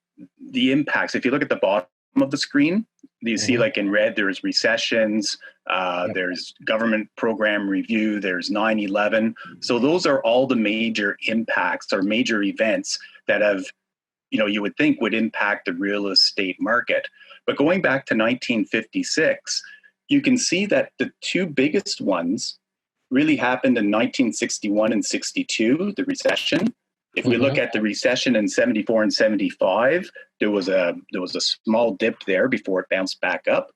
impacts. If you look at the bottom of the screen, You see, like in red, there's recessions, there's government program review, there's 9/11. So those are all the major impacts or major events that have, you would think would impact the real estate market. But going back to 1956, you can see that the two biggest ones really happened in 1961 and 62, the recession. If we look at the recession in 74 and 75, there was a small dip there before it bounced back up.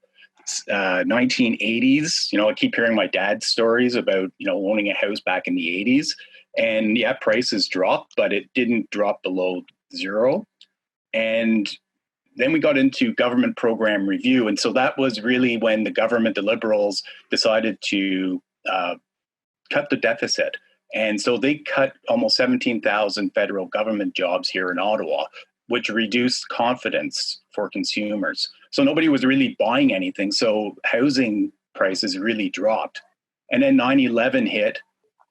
1980s, I keep hearing my dad's stories about, owning a house back in the 80s. And yeah, prices dropped, but it didn't drop below zero. And then we got into government program review. And so that was really when the government, the Liberals, decided to cut the deficit. And so they cut almost 17,000 federal government jobs here in Ottawa, which reduced confidence for consumers. So nobody was really buying anything. So housing prices really dropped. And then 9/11 hit,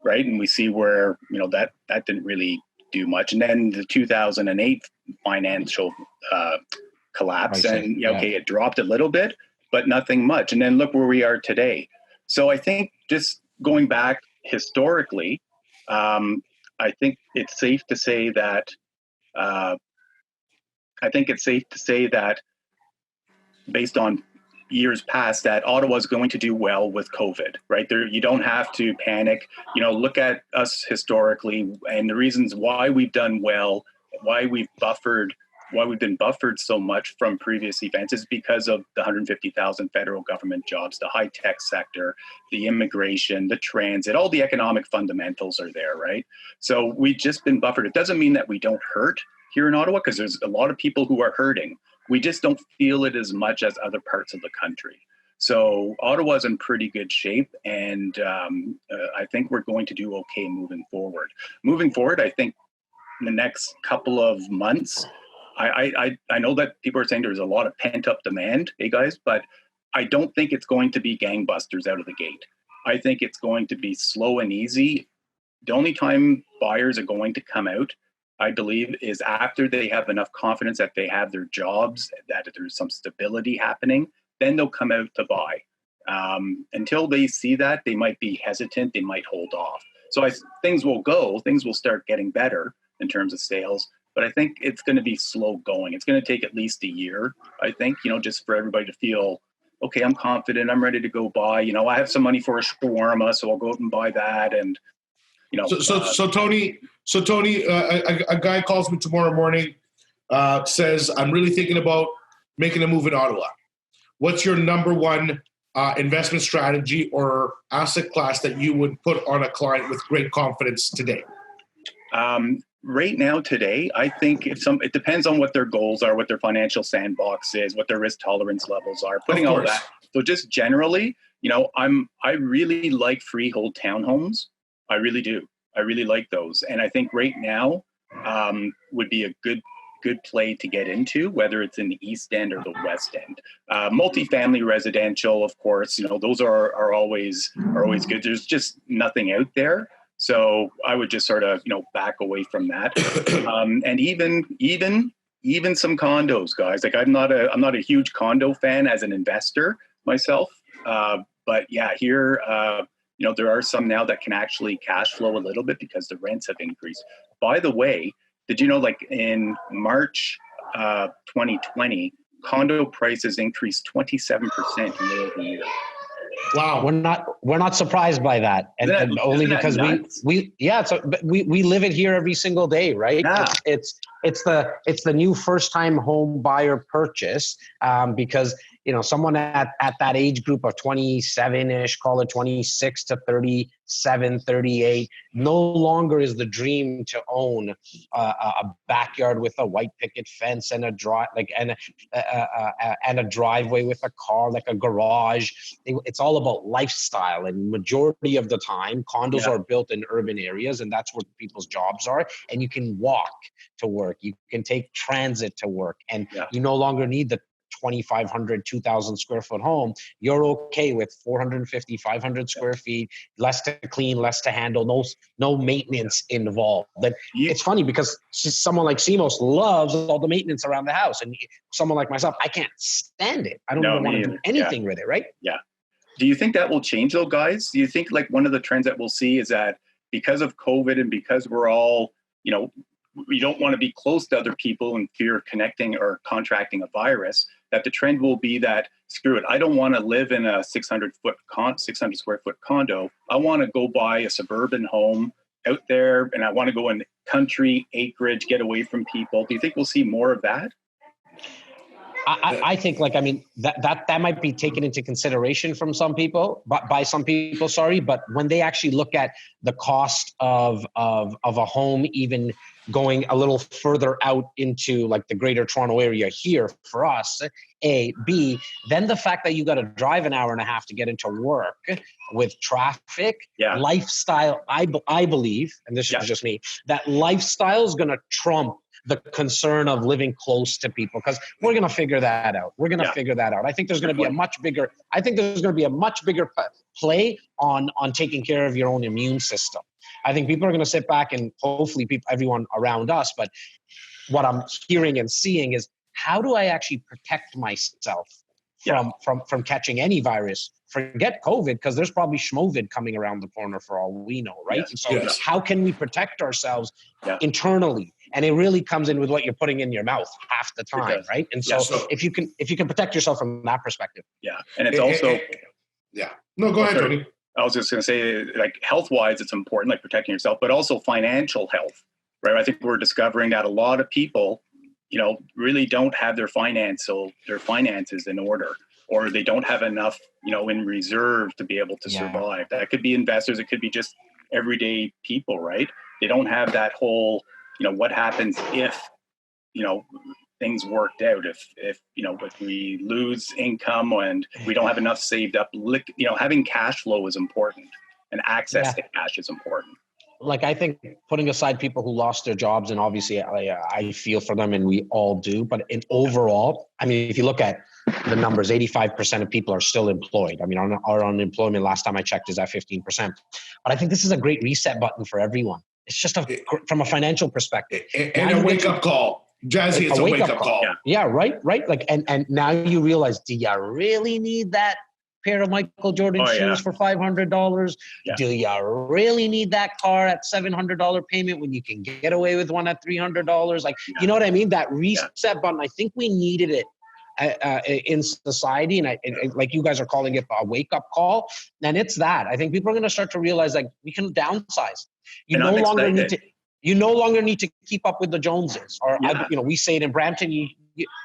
right? And we see where, that didn't really do much. And then the 2008 financial collapse, and it dropped a little bit, but nothing much. And then look where we are today. So I think just going back historically, I think it's safe to say that based on years past, that Ottawa is going to do well with COVID, right? You don't have to panic. Look at us historically and the reasons why we've done well, why we've been buffered so much from previous events is because of the 150,000 federal government jobs, the high-tech sector, the immigration, the transit, all the economic fundamentals are there, right? So we've just been buffered. It doesn't mean that we don't hurt here in Ottawa, because there's a lot of people who are hurting. We just don't feel it as much as other parts of the country. So Ottawa's in pretty good shape, and I think we're going to do okay moving forward. Moving forward, I think in the next couple of months, I know that people are saying there's a lot of pent-up demand, hey guys, but I don't think it's going to be gangbusters out of the gate. I think it's going to be slow and easy. The only time buyers are going to come out, I believe, is after they have enough confidence that they have their jobs, that there's some stability happening, then they'll come out to buy. Until they see that, they might be hesitant, they might hold off. So things will start getting better in terms of sales. But I think it's going to be slow going. It's going to take at least a year, I think, just for everybody to feel, okay, I'm confident, I'm ready to go buy. I have some money for a shawarma, so I'll go out and buy that. And, So Tony, a guy calls me tomorrow morning, says, I'm really thinking about making a move in Ottawa. What's your number one investment strategy or asset class that you would put on a client with great confidence today? Right now, today, I think it depends on what their goals are, what their financial sandbox is, what their risk tolerance levels are, putting all that. So just generally, I really like freehold townhomes. I really do. I really like those. And I think right now would be a good play to get into, whether it's in the East End or the West End. Multifamily residential, of course, those are always good. There's just nothing out there. So I would just sort of, back away from that. And even some condos, guys. Like I'm not a huge condo fan as an investor myself. But yeah, here, there are some now that can actually cash flow a little bit because the rents have increased. By the way, did you know, like in March 2020, condo prices increased 27% year over year? Wow, we're not surprised by that, and only because we live it here every single day, right? Yeah. It's the new first time home buyer purchase, because someone at that age group of 27-ish, call it 26 to 37, 38, no longer is the dream to own a backyard with a white picket fence and a driveway with a car, like a garage. It's all about lifestyle, and majority of the time condos are built in urban areas, and that's where people's jobs are, and you can walk to work, you can take transit to work, and you no longer need the 2,500, 2,000 square foot home, you're okay with 450, 500 square feet, less to clean, less to handle, no maintenance involved. Then it's funny because someone like Simos loves all the maintenance around the house, and someone like myself, I can't stand it. I don't even want to do anything with it, right? Yeah. Do you think that will change though, guys? Do you think like one of the trends that we'll see is that because of COVID and because we're all, you know, we don't want to be close to other people in fear of connecting or contracting a virus, that the trend will be that, screw it, I don't want to live in a 600 square foot condo. I want to go buy a suburban home out there, and I want to go in country, acreage, get away from people. Do you think we'll see more of that? I think, like, I mean, that might be taken into consideration from some people, but by some people, sorry. But when they actually look at the cost of a home, even going a little further out into like the greater Toronto area here for us, A, B, then the fact that you got to drive an hour and a half to get into work with traffic, lifestyle, I believe, and this is just me, that lifestyle is going to trump the concern of living close to people, because we're going to figure that out. We're going to figure that out. I think there's going to be a much bigger play on taking care of your own immune system. I think people are going to sit back, and hopefully everyone around us, but what I'm hearing and seeing is, how do I actually protect myself from catching any virus? Forget COVID, because there's probably schmovid coming around the corner for all we know, right? Yes, so how can we protect ourselves internally? And it really comes in with what you're putting in your mouth half the time, right? And so if you can protect yourself from that perspective. Yeah, and it's also No, go ahead, Tony. I was just going to say, like, health-wise, it's important, like protecting yourself, but also financial health, right? I think we're discovering that a lot of people, you know, really don't have their finances in order, or they don't have enough, you know, in reserve to be able to survive. That could be investors. It could be just everyday people, right? They don't have that whole, you know, what happens if, you know, things worked out, if you know, if we lose income and we don't have enough saved up, you know, having cash flow is important, and access to cash is important. Like, I think, putting aside people who lost their jobs, and obviously I feel for them, and we all do, but in overall, I mean, if you look at the numbers, 85% of people are still employed. I mean, our unemployment last time I checked is at 15%. But I think this is a great reset button for everyone. It's just from a financial perspective. And a wake-up call. Jazzy, it's a wake-up call. Yeah, right? Like, and now you realize, do you really need that pair of Michael Jordan shoes for $500? Yeah. Do you really need that car at $700 payment when you can get away with one at $300? Like, you know what I mean? That reset button, I think we needed it in society, and like you guys are calling it a wake-up call, and it's that. I think people are going to start to realize, like, we can downsize. You no longer need to keep up with the Joneses, or you know, we say it in Brampton. You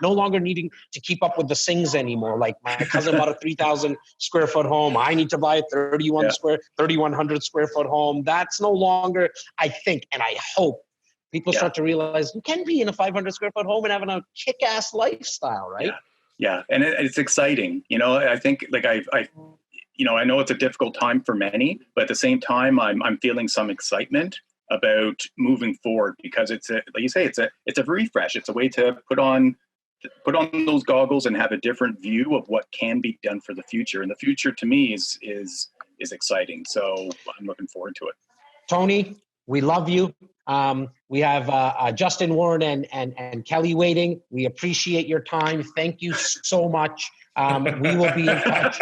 no longer needing to keep up with the Sings anymore. Like, my cousin bought a 3,000 square foot home. I need to buy a 3,100 square foot home. That's no longer, I think, and I hope people start to realize you can be in a 500 square foot home and having a kick-ass lifestyle, right? Yeah. And it's exciting. You know, I think, like, you know, I know it's a difficult time for many, but at the same time, I'm feeling some excitement about moving forward, because it's like you say, it's a refresh. It's a way to put on those goggles and have a different view of what can be done for the future. And the future, to me, is exciting. So I'm looking forward to it. Tony, we love you. We have Justin Warren and Kelly waiting. We appreciate your time. Thank you so much. We will be in touch.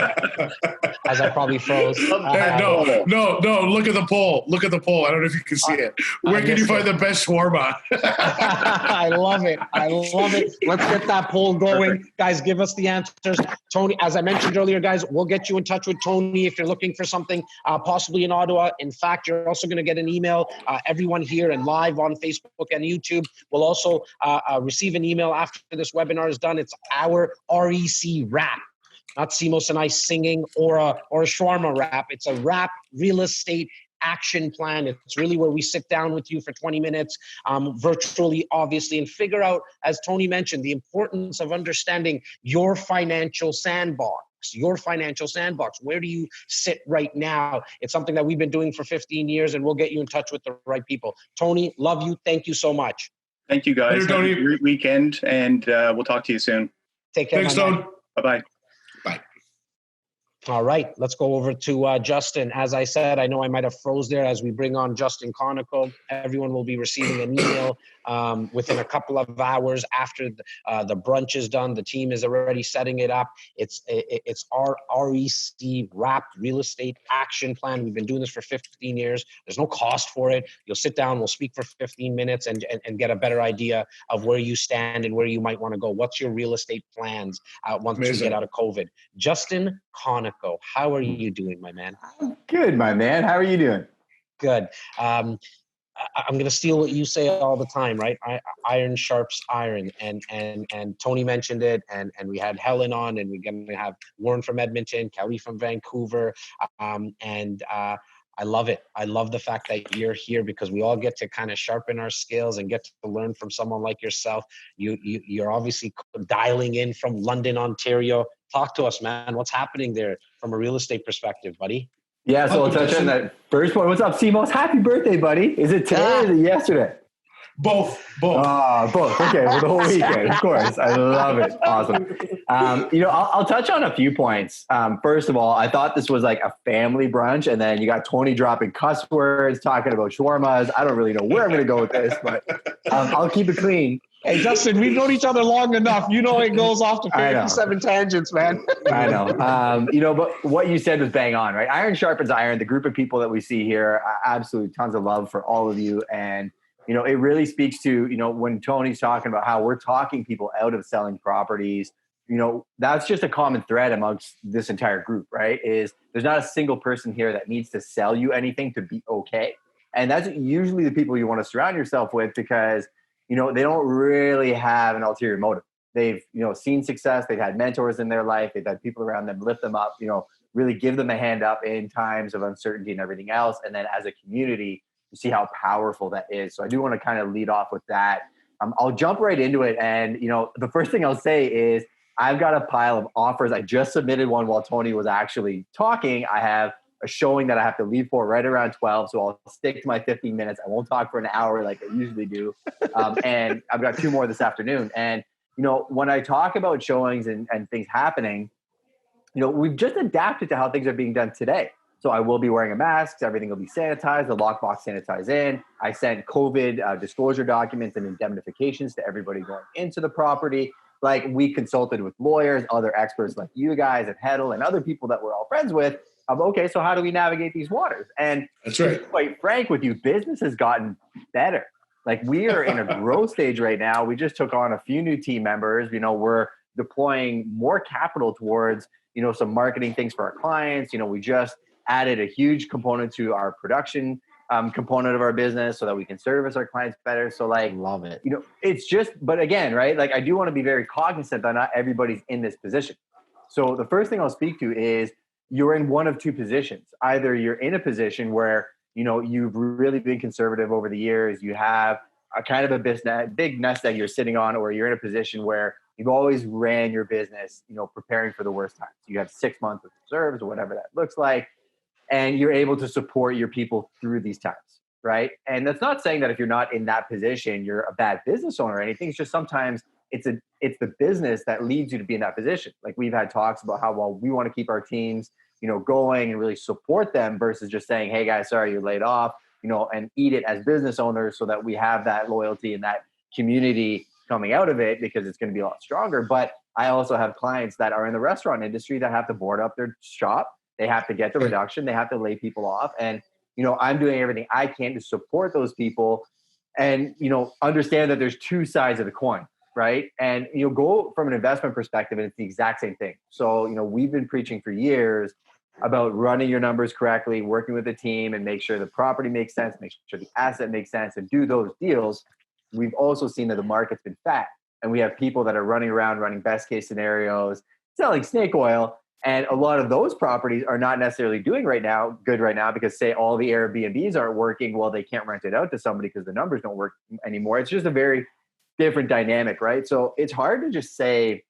As I probably froze. No. Look at the poll. I don't know if you can see it. Where can you find the best shawarma? I love it. Let's get that poll going. Perfect. Guys, give us the answers. Tony, as I mentioned earlier, guys, we'll get you in touch with Tony if you're looking for something, possibly in Ottawa. In fact, you're also going to get an email. Everyone here and live on Facebook and YouTube will also receive an email after this webinar is done. It's our REC wrap. Not Simos and I singing or a shawarma wrap. It's a wrap real estate action plan. It's really where we sit down with you for 20 minutes, virtually, obviously, and figure out, as Tony mentioned, the importance of understanding your financial sandbox. Where do you sit right now? It's something that we've been doing for 15 years, and we'll get you in touch with the right people. Tony, love you. Thank you so much. Thank you, guys. Have a great weekend, and we'll talk to you soon. Take care. Thanks, Stone. Bye-bye. Bye. All right, let's go over to Justin. As I said, I know I might have froze there as we bring on Justin Konikow. Everyone will be receiving an email within a couple of hours after the brunch is done. The team is already setting it up. It's our REC wrapped real estate action plan. We've been doing this for 15 years. There's no cost for it. You'll sit down, we'll speak for 15 minutes and get a better idea of where you stand and where you might want to go. What's your real estate plans once we get out of COVID? Justin Konikow. How are you doing, my man? I'm good, my man. How are you doing? Good. I'm going to steal what you say all the time, right? Iron sharps iron. And Tony mentioned it, and we had Helen on, and we're going to have Warren from Edmonton, Kelly from Vancouver. I love it. I love the fact that you're here because we all get to kind of sharpen our skills and get to learn from someone like yourself. You're obviously dialing in from London, Ontario. Talk to us, man. What's happening there from a real estate perspective, buddy? Yeah, so I'll touch on that first one. What's up, Simos? Happy birthday, buddy. Is it today or is it yesterday? Both. Both. Okay, for the whole weekend, of course. I love it. Awesome. I'll touch on a few points. First of all, I thought this was like a family brunch, and then you got Tony dropping cuss words, talking about shawarmas. I don't really know where I'm going to go with this, but I'll keep it clean. Hey, Justin, we've known each other long enough. You know it goes off to 57 tangents, man. I know. But what you said was bang on, right? Iron sharpens iron. The group of people that we see here, absolutely tons of love for all of you. And, it really speaks to, when Tony's talking about how we're talking people out of selling properties, that's just a common thread amongst this entire group, right? Is there's not a single person here that needs to sell you anything to be okay. And that's usually the people you want to surround yourself with because they don't really have an ulterior motive. They've, seen success. They've had mentors in their life. They've had people around them lift them up, really give them a hand up in times of uncertainty and everything else. And then as a community, you see how powerful that is. So I do want to kind of lead off with that. I'll jump right into it. And, the first thing I'll say is I've got a pile of offers. I just submitted one while Tony was actually talking. I have a showing that I have to leave for right around 12. So I'll stick to my 15 minutes. I won't talk for an hour like I usually do. And I've got 2 more this afternoon. And, when I talk about showings and things happening, we've just adapted to how things are being done today. So I will be wearing a mask. Everything will be sanitized. The lockbox sanitized in. I sent COVID disclosure documents and indemnifications to everybody going into the property. Like we consulted with lawyers, other experts like you guys at Heddle and other people that we're all friends with. Okay, so how do we navigate these waters? And that's right. To be quite frank with you, business has gotten better. Like we are in a growth stage right now. We just took on a few new team members. We're deploying more capital towards, some marketing things for our clients. We just added a huge component to our production component of our business so that we can service our clients better. So love it. It's just, but again, right? Like I do want to be very cognizant that not everybody's in this position. So the first thing I'll speak to is you're in one of two positions. Either you're in a position where, you've really been conservative over the years. You have a kind of a big nest egg you're sitting on, or you're in a position where you've always ran your business, preparing for the worst times. You have 6 months of reserves or whatever that looks like. And you're able to support your people through these times, right? And that's not saying that if you're not in that position, you're a bad business owner or anything. It's just sometimes it's the business that leads you to be in that position. Like we've had talks about how well we want to keep our teams, going and really support them versus just saying, hey guys, sorry, you're laid off, and eat it as business owners so that we have that loyalty and that community coming out of it because it's going to be a lot stronger. But I also have clients that are in the restaurant industry that have to board up their shop. They have to get the reduction. They have to lay people off. And, I'm doing everything I can to support those people and, understand that there's two sides of the coin, right? And, go from an investment perspective and it's the exact same thing. So, we've been preaching for years about running your numbers correctly, working with the team and make sure the property makes sense, make sure the asset makes sense and do those deals. We've also seen that the market's been fat and we have people that are running around running best case scenarios, selling snake oil. And a lot of those properties are not necessarily doing good right now because say all the Airbnbs aren't working. Well, they can't rent it out to somebody because the numbers don't work anymore. It's just a very different dynamic, right? So it's hard to just say,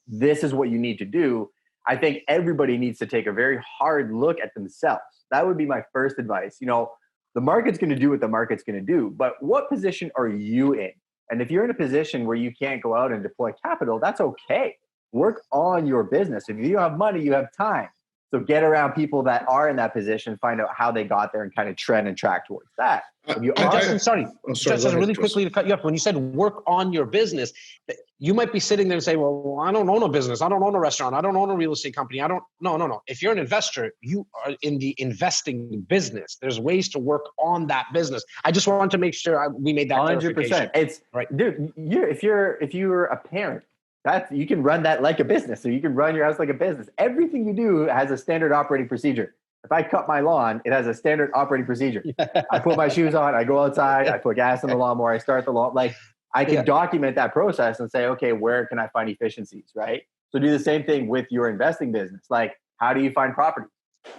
this is what you need to do. I think everybody needs to take a very hard look at themselves. That would be my first advice. The market's going to do what the market's going to do, but what position are you in? And if you're in a position where you can't go out and deploy capital, that's okay. Work on your business. If you have money, you have time. So get around people that are in that position, find out how they got there and kind of trend and track towards that. Justin, Justin, really quickly to cut you up. When you said work on your business, you might be sitting there and say, well, I don't own a business. I don't own a restaurant. I don't own a real estate company. No. If you're an investor, you are in the investing business. There's ways to work on that business. I just wanted to make sure we made that 100%. It's right. Dude, if you're a parent, you can run that like a business. So you can run your house like a business. Everything you do has a standard operating procedure. If I cut my lawn, it has a standard operating procedure. I put my shoes on, I go outside, I put gas in the lawnmower, I start the lawn. Like I can document that process and say, okay, where can I find efficiencies, right? So do the same thing with your investing business. Like, how do you find property?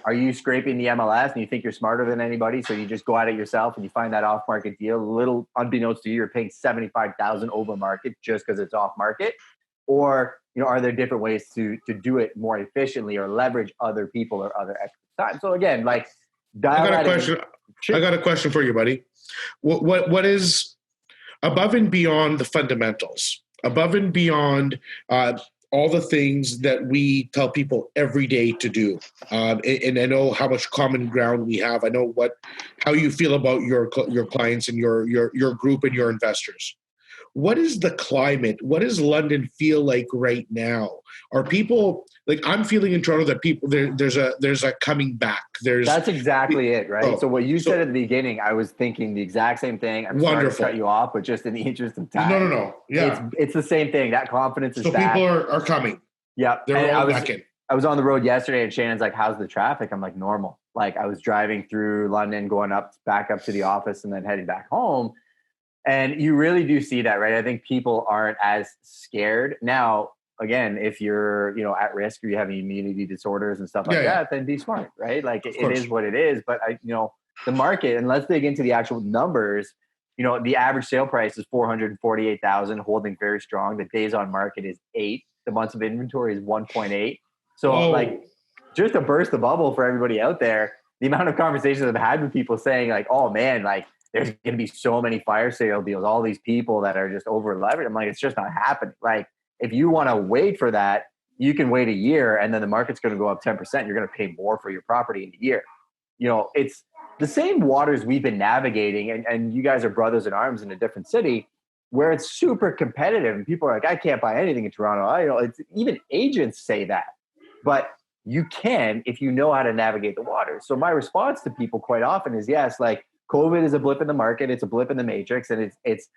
Are you scraping the MLS and you think you're smarter than anybody? So you just go at it yourself and you find that off-market deal. Little unbeknownst to you, you're paying $75,000 over market just because it's off-market. Or, are there different ways to do it more efficiently or leverage other people or other extra time? So again, like, I got a question for you, buddy. What is above and beyond the fundamentals, above and beyond all the things that we tell people every day to do? And I know how much common ground we have. I know how you feel about your clients and your group and your investors. What is the climate? What does London feel like right now? Are people like, I'm feeling in Toronto that people there's a coming back. That's exactly it, right? So what you said at the beginning, I was thinking the exact same thing. I'm sorry to cut you off, but just in the interest of time. No. Yeah, it's the same thing. That confidence is back. So people are coming. Yeah, they're all back in. I was on the road yesterday, and Shannon's like, "How's the traffic?" I'm like, "Normal." Like I was driving through London, going back up to the office, and then heading back home. And you really do see that, right? I think people aren't as scared. Now, again, if you're, at risk or you have immunity disorders and stuff like that, then be smart, right? Like it is what it is. But the market, and let's dig into the actual numbers, the average sale price is $448,000, holding very strong. The days on market is 8. The months of inventory is 1.8. So just to burst the bubble for everybody out there, the amount of conversations I've had with people saying like, oh man, like, there's going to be so many fire sale deals, all these people that are just over leveraged. I'm like, it's just not happening. Like, if you want to wait for that, you can wait a year and then the market's going to go up 10%. You're going to pay more for your property in a year. It's the same waters we've been navigating. And you guys are brothers in arms in a different city where it's super competitive. And people are like, I can't buy anything in Toronto. It's even agents say that. But you can if you know how to navigate the waters. So my response to people quite often is, yes, like, COVID is a blip in the market. It's a blip in the matrix, and it's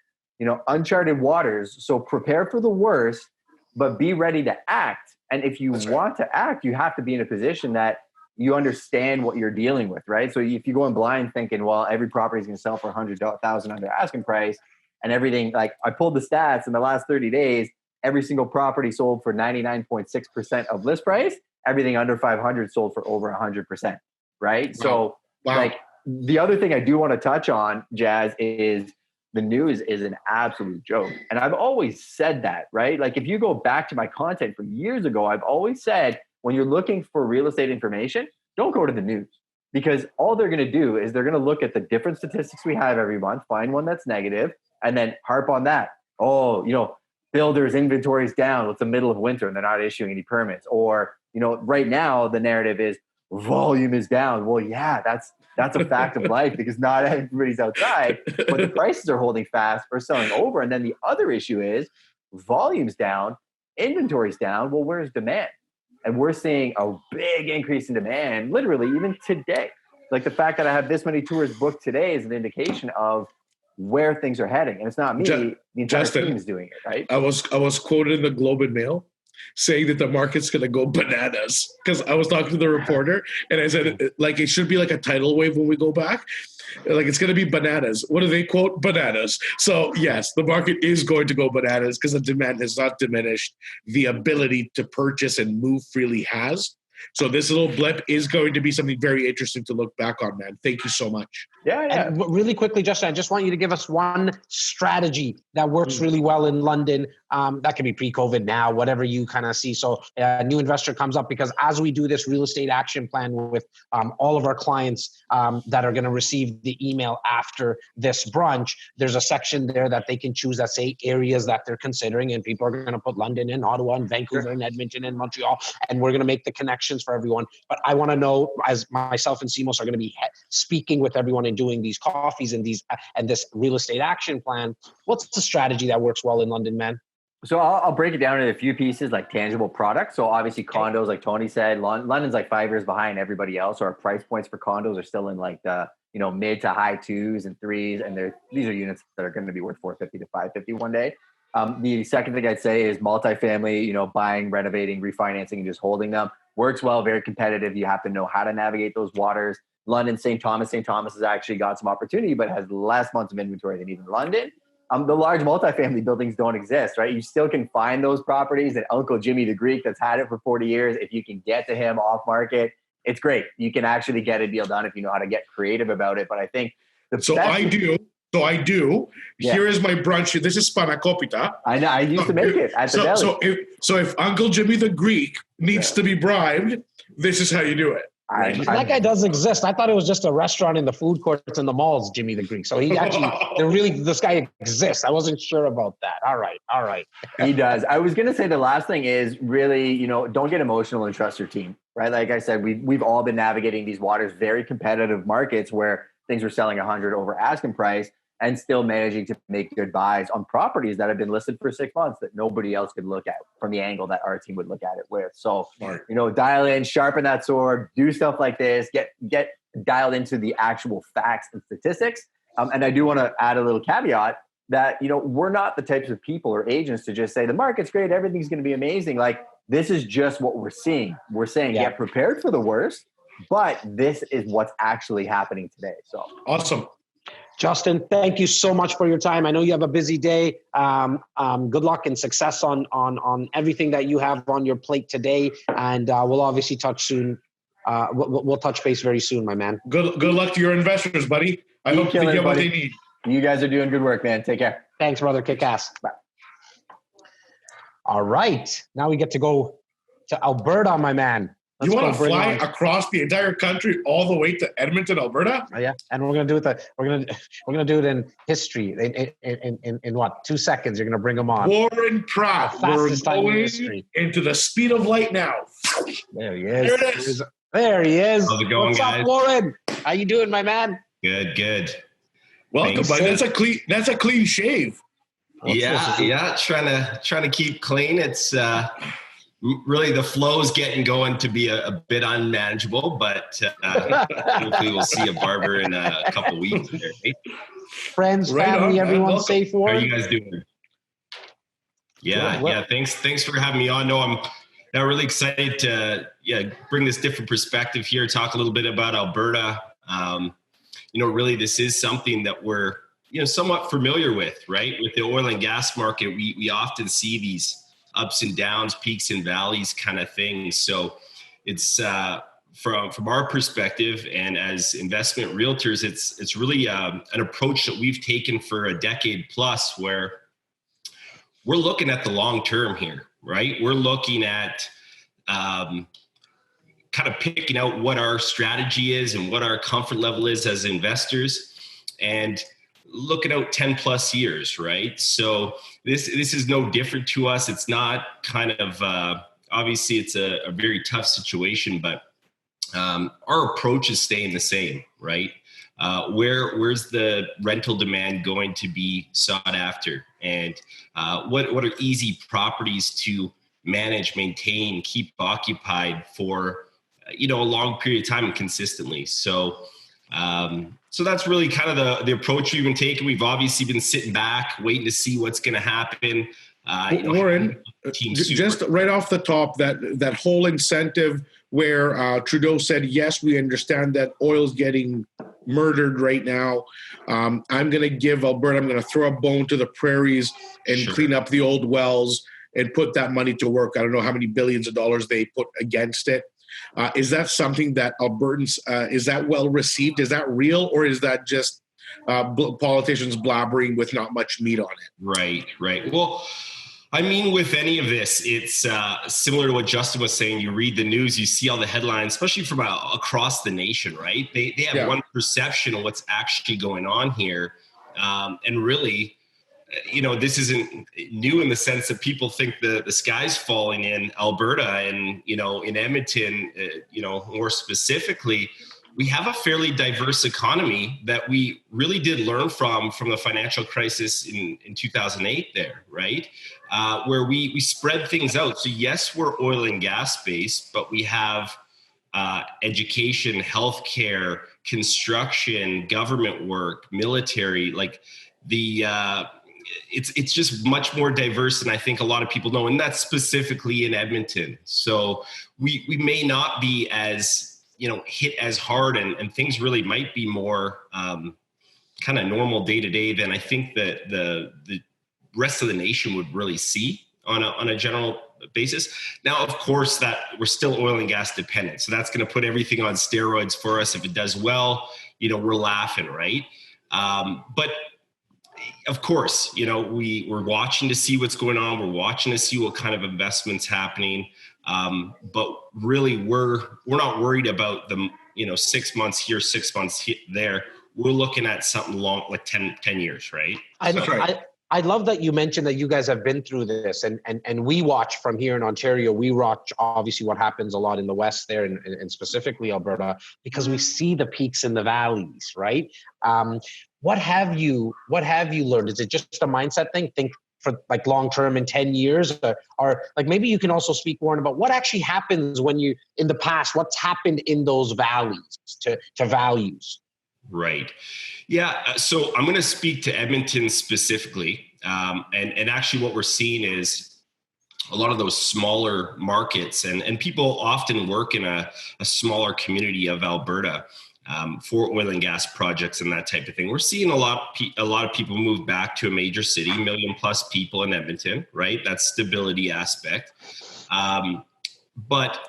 uncharted waters. So prepare for the worst, but be ready to act. And if you want to act, you have to be in a position that you understand what you're dealing with, right? So if you go in blind thinking, well, every property is going to sell for $100,000 under asking price, and everything, like I pulled the stats in the last 30 days, every single property sold for 99.6% of list price. Everything under 500 sold for over 100%, right? Wow. So like. The other thing I do want to touch on, Jas, is the news is an absolute joke. And I've always said that, right? Like if you go back to my content from years ago, I've always said when you're looking for real estate information, don't go to the news because all they're going to do is they're going to look at the different statistics we have every month, find one that's negative, and then harp on that. Oh, builders' inventory is down. It's the middle of winter and they're not issuing any permits. Or, right now the narrative is volume is down. Well, yeah, that's a fact of life because not everybody's outside, but the prices are holding fast or selling over. And then the other issue is volume's down, inventory's down. Well, where's demand? And we're seeing a big increase in demand, literally even today. Like the fact that I have this many tours booked today is an indication of where things are heading. And it's not me, the entire team is doing it, right? I was quoted in the Globe and Mail saying that the market's going to go bananas because I was talking to the reporter and I said, like, it should be like a tidal wave when we go back. Like, it's going to be bananas. What do they quote? Bananas. So yes, the market is going to go bananas because the demand has not diminished. The ability to purchase and move freely has. So this little blip is going to be something very interesting to look back on, man. Thank you so much. Yeah. And really quickly, Justin, I just want you to give us one strategy that works really well in London That could be pre-COVID now, whatever you kind of see. So a new investor comes up, because as we do this real estate action plan with all of our clients that are going to receive the email after this brunch, there's a section there that they can choose that say areas that they're considering, and people are going to put London and Ottawa and Vancouver and Edmonton and Montreal, and we're going to make the connections for everyone. But I want to know, as myself and Simos are going to be speaking with everyone and doing these coffees and this real estate action plan, what's the strategy that works well in London, man? So I'll break it down into a few pieces, like tangible products. So obviously condos, like Tony said, London's like 5 years behind everybody else. So our price points for condos are still in like the, mid to high 2s and 3s. And these are units that are going to be worth 450 to 550 one day. The second thing I'd say is multifamily, buying, renovating, refinancing, and just holding them works well, very competitive. You have to know how to navigate those waters. London, St. Thomas has actually got some opportunity, but has less months of inventory than even London. The large multifamily buildings don't exist, right? You still can find those properties, and Uncle Jimmy the Greek that's had it for 40 years, if you can get to him off market, it's great. You can actually get a deal done if you know how to get creative about it. But I think I do. Yeah. Here is my brunch. This is spanakopita. I know. I used to make it at the deli. So if Uncle Jimmy the Greek needs to be bribed, this is how you do it. That guy does exist. I thought it was just a restaurant in the food courts in the malls, Jimmy the Greek. So he actually, this guy exists. I wasn't sure about that. All right. He does. I was going to say the last thing is really, don't get emotional and trust your team, right? Like I said, we've all been navigating these waters, very competitive markets where things are selling 100 over asking price, and still managing to make good buys on properties that have been listed for 6 months that nobody else could look at from the angle that our team would look at it with. So, dial in, sharpen that sword, do stuff like this, get dialed into the actual facts and statistics. And I do want to add a little caveat that, we're not the types of people or agents to just say the market's great, everything's going to be amazing. Like, this is just what we're seeing. We're saying get prepared for the worst, but this is what's actually happening today. So awesome. Justin, thank you so much for your time. I know you have a busy day. Good luck and success on everything that you have on your plate today. And we'll obviously touch soon. We'll touch base very soon, my man. Good luck to your investors, buddy. I hope they get what they need. You guys are doing good work, man. Take care. Thanks, brother. Kick ass. Bye. All right. Now we get to go to Alberta, my man. You want to fly across the entire country all the way to Edmonton, Alberta? Yeah, and we're gonna do it. We're gonna do it in history. In what, 2 seconds? You're gonna bring them on. Warren Pratt. We're going into the speed of light now. There he is. There he is. How's it going, What's guys? up, Warren? How you doing, my man? Good. Welcome, buddy. That's a clean shave. Yeah. Trying to keep clean. It's really the flow's getting going to be a bit unmanageable, but hopefully we'll see a barber in a couple weeks. Right? Friends, family, everyone safe. How are you guys doing? Yeah. Thanks for having me on. No, I'm really excited to bring this different perspective here. Talk a little bit about Alberta. Really this is something that we're somewhat familiar with, right? With the oil and gas market, we often see these ups and downs, peaks and valleys kind of things. So it's from our perspective and as investment realtors, it's really an approach that we've taken for a decade plus, where we're looking at the long term here, right? We're looking at kind of picking out what our strategy is and what our comfort level is as investors, and looking out 10 plus years, right? So this is no different to us. It's not kind of, obviously it's a very tough situation, but our approach is staying the same, right? Where's the rental demand going to be sought after? And what are easy properties to manage, maintain, keep occupied for, a long period of time and consistently. So that's really kind of the approach we've been taking. We've obviously been sitting back, waiting to see what's going to happen. Warren, just right off the top, that whole incentive where Trudeau said, yes, we understand that oil's getting murdered right now. I'm going to give Alberta, I'm going to throw a bone to the prairies and clean up the old wells and put that money to work. I don't know how many billions of dollars they put against it. Is that something that Albertans, is that well received? Is that real, or is that just politicians blabbering with not much meat on it? Right. Well, I mean, with any of this, it's similar to what Justin was saying. You read the news, you see all the headlines, especially from across the nation, right? They have one perception of what's actually going on here. And really, this isn't new in the sense that people think the sky's falling in Alberta and, in Edmonton, more specifically. We have a fairly diverse economy that we really did learn from the financial crisis in 2008 there, right? Where we spread things out. So yes, we're oil and gas based, but we have education, healthcare, construction, government work, military, like it's just much more diverse than I think a lot of people know. And that's specifically in Edmonton. So we may not be as hit as hard and things really might be more kind of normal day to day than I think that the rest of the nation would really see on a general basis. Now, of course, that we're still oil and gas dependent. So that's going to put everything on steroids for us. If it does well, we're laughing, right? But of course, we're watching to see what's going on. We're watching to see what kind of investments happening. But really, we're not worried about the 6 months here, 6 months there. We're looking at something long, like 10 years, right? I love that you mentioned that you guys have been through this, and we watch from here in Ontario. We watch obviously what happens a lot in the West there, and specifically Alberta, because we see the peaks and the valleys, right? What have you learned? Is it just a mindset thing? Think for like long term in 10 years, or like maybe you can also speak, Warren, about what actually happens when you in the past. What's happened in those valleys to values? Right. Yeah. So I'm going to speak to Edmonton specifically. And actually what we're seeing is a lot of those smaller markets and people often work in a smaller community of Alberta for oil and gas projects and that type of thing. We're seeing a lot of people move back to a major city, 1 million plus people in Edmonton, right? That stability aspect. But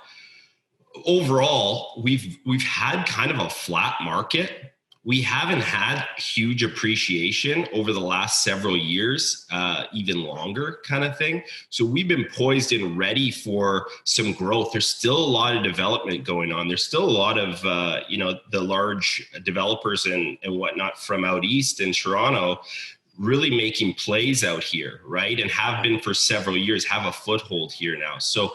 overall, we've had kind of a flat market. We haven't had huge appreciation over the last several years, even longer kind of thing. So we've been poised and ready for some growth. There's still a lot of development going on. There's still a lot of, the large developers and whatnot from out east in Toronto really making plays out here, right? And have been for several years, have a foothold here now. So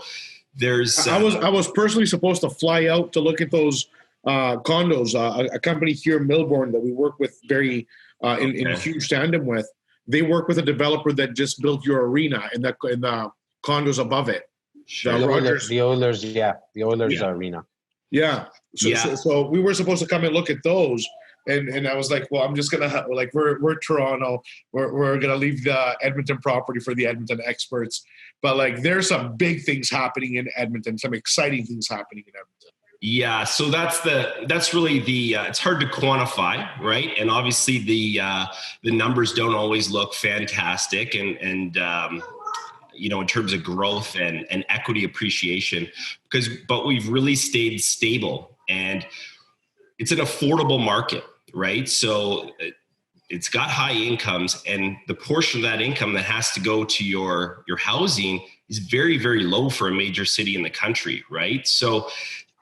there's... I was personally supposed to fly out to look at those condos, a company here in Melbourne that we work with very in huge tandem with. They work with a developer that just built your arena in the condos above it. Sure. The Oilers arena. Yeah. So we were supposed to come and look at those. And I was like, well, I'm just gonna we're Toronto. We're gonna leave the Edmonton property for the Edmonton experts. But like, there's some big things happening in Edmonton, some exciting things happening in Edmonton. Yeah, so that's really it's hard to quantify, right? And obviously the numbers don't always look fantastic, and in terms of growth and equity appreciation, but we've really stayed stable, and it's an affordable market, right? So it's got high incomes, and the portion of that income that has to go to your housing is very, very low for a major city in the country, right? So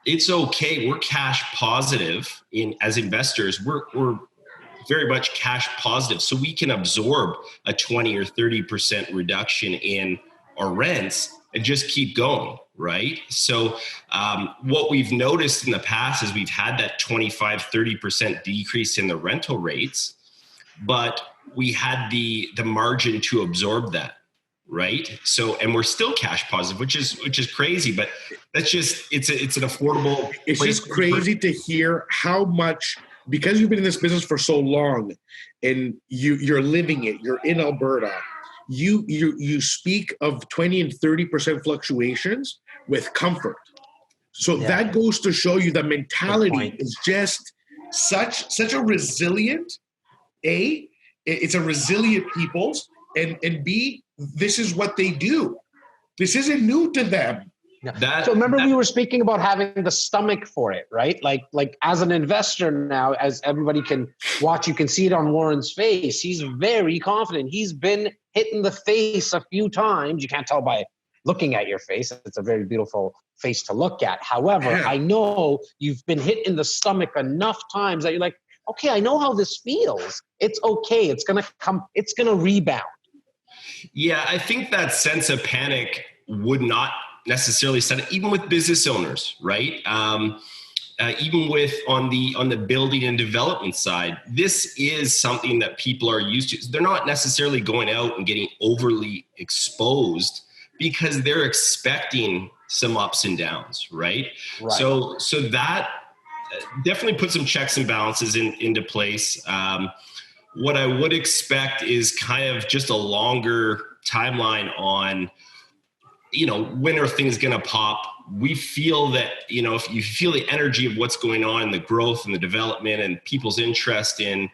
it's okay. We're cash positive as investors. We're very much cash positive, so we can absorb a 20 or 30% reduction in our rents and just keep going, right? So what we've noticed in the past is we've had that 25, 30% decrease in the rental rates, but we had the margin to absorb that. Right. So, and we're still cash positive, which is crazy, but that's just, it's an affordable. It's just crazy to hear how much, because you've been in this business for so long and you're living it, you're in Alberta, you speak of 20 and 30% fluctuations with comfort. So that goes to show you the mentality is just such a resilient, it's a resilient people's, and B, this is what they do. This isn't new to them. So remember we were speaking about having the stomach for it, right? Like as an investor now, as everybody can watch, you can see it on Warren's face. He's very confident. He's been hit in the face a few times. You can't tell by looking at your face. It's a very beautiful face to look at. However, I know you've been hit in the stomach enough times that you're like, okay, I know how this feels. It's okay. It's going to come. It's going to rebound. Yeah, I think that sense of panic would not necessarily set it, even with business owners, right? Even with on the building and development side, this is something that people are used to. They're not necessarily going out and getting overly exposed because they're expecting some ups and downs, right? So that definitely put some checks and balances into place. What I would expect is kind of just a longer timeline on, when are things going to pop? We feel that, if you feel the energy of what's going on, the growth and the development and people's interest in,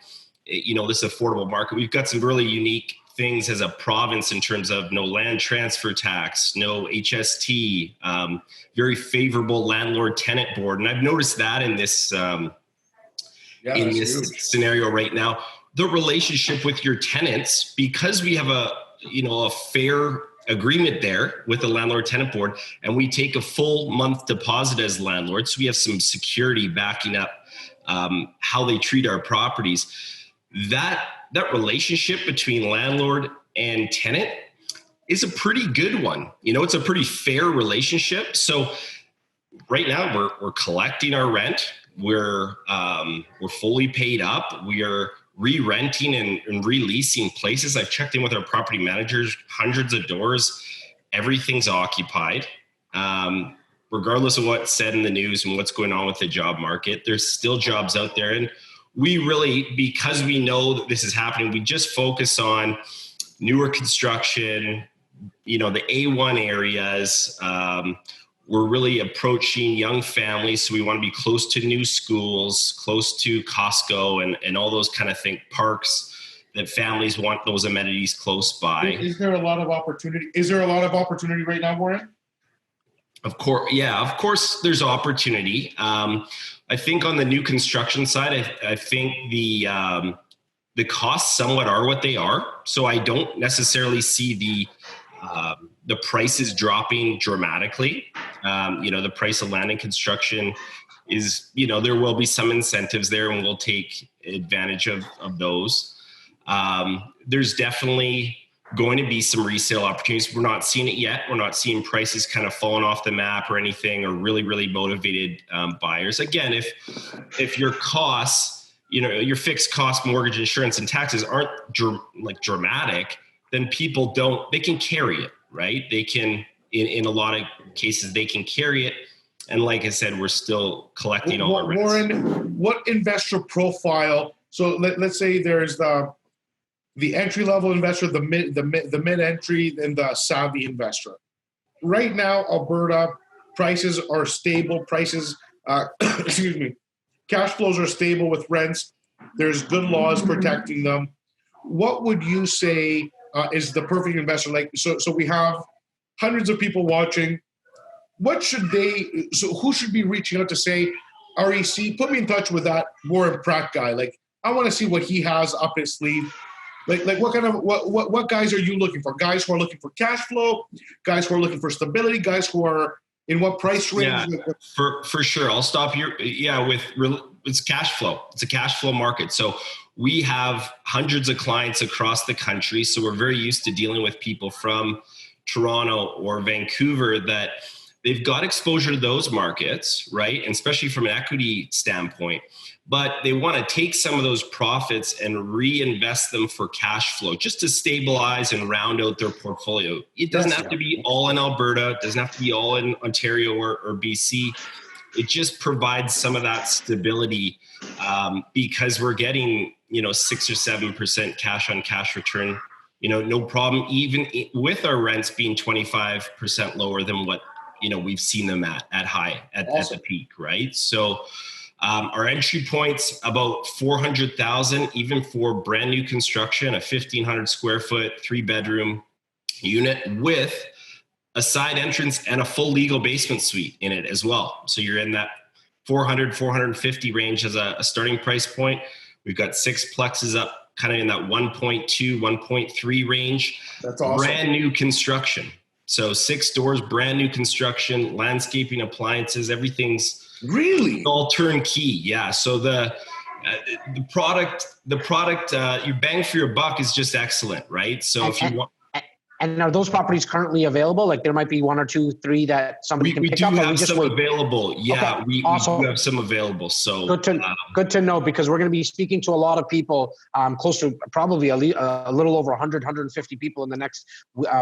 this affordable market, we've got some really unique things as a province in terms of no land transfer tax, no HST, very favorable landlord tenant board. And I've noticed that in this, scenario right now, the relationship with your tenants, because we have a fair agreement there with the landlord tenant board, and we take a full month deposit as landlords. So we have some security backing up how they treat our properties. That relationship between landlord and tenant is a pretty good one. It's a pretty fair relationship. So right now we're collecting our rent. We're fully paid up. We are re-renting and releasing places. I've checked in with our property managers, hundreds of doors. Everything's occupied. Regardless of what's said in the news and what's going on with the job market, there's still jobs out there. And we really, because we know that this is happening, we just focus on newer construction, the A1 areas. We're really approaching young families. So we want to be close to new schools, close to Costco and all those kind of parks that families want those amenities close by. Is there a lot of opportunity? Is there a lot of opportunity right now, Warren? Of course. Yeah, of course there's opportunity. I think on the new construction side, I think the costs somewhat are what they are. So I don't necessarily see the prices dropping dramatically. The price of land and construction is, there will be some incentives there and we'll take advantage of those. There's definitely going to be some resale opportunities. We're not seeing it yet. We're not seeing prices kind of falling off the map or anything, or really, really motivated buyers. Again, if your costs, your fixed cost, mortgage, insurance, and taxes aren't dramatic, then people they can carry it, right? They can, in a lot of cases, they can carry it. And like I said, we're still collecting all the rents. Warren, what investor profile? So let's say there's the entry-level investor, the mid-entry, and the savvy investor. Right now, Alberta, prices are stable. Cash flows are stable with rents. There's good laws protecting them. What would you say is the perfect investor? So we have hundreds of people watching. Who should be reaching out to say, REC, put me in touch with that Warren Pratt guy. I want to see what he has up his sleeve. What guys are you looking for? Guys who are looking for cash flow, guys who are looking for stability, guys who are in what price range? Yeah, for sure. I'll stop here. Yeah, it's cash flow. It's a cash flow market. So we have hundreds of clients across the country. So we're very used to dealing with people from Toronto or Vancouver that they've got exposure to those markets, right? And especially from an equity standpoint. But they want to take some of those profits and reinvest them for cash flow, just to stabilize and round out their portfolio. It doesn't have to be all in Alberta. It doesn't have to be all in Ontario or BC. It just provides some of that stability because we're getting, 6 or 7% cash on cash return, no problem, even with our rents being 25% lower than what, we've seen them at the peak, right? So our entry point's about 400,000, even for brand new construction, a 1,500 square foot, 3-bedroom unit with a side entrance, and a full legal basement suite in it as well. So you're in that 400, 450 range as a starting price point. We've got 6 plexes up kind of in that 1.2, 1.3 range. That's awesome. Brand new construction. So 6 doors, brand new construction, landscaping, appliances, everything's really all turnkey. Yeah. So the product, your bang for your buck is just excellent, right? So if you want. And are those properties currently available? Like there might be 1 or 2, 3 that somebody can pick up. We do have some available. Yeah, okay. we do have some available. So good to know, because we're going to be speaking to a lot of people, close to probably a little over 100, 150 people in the next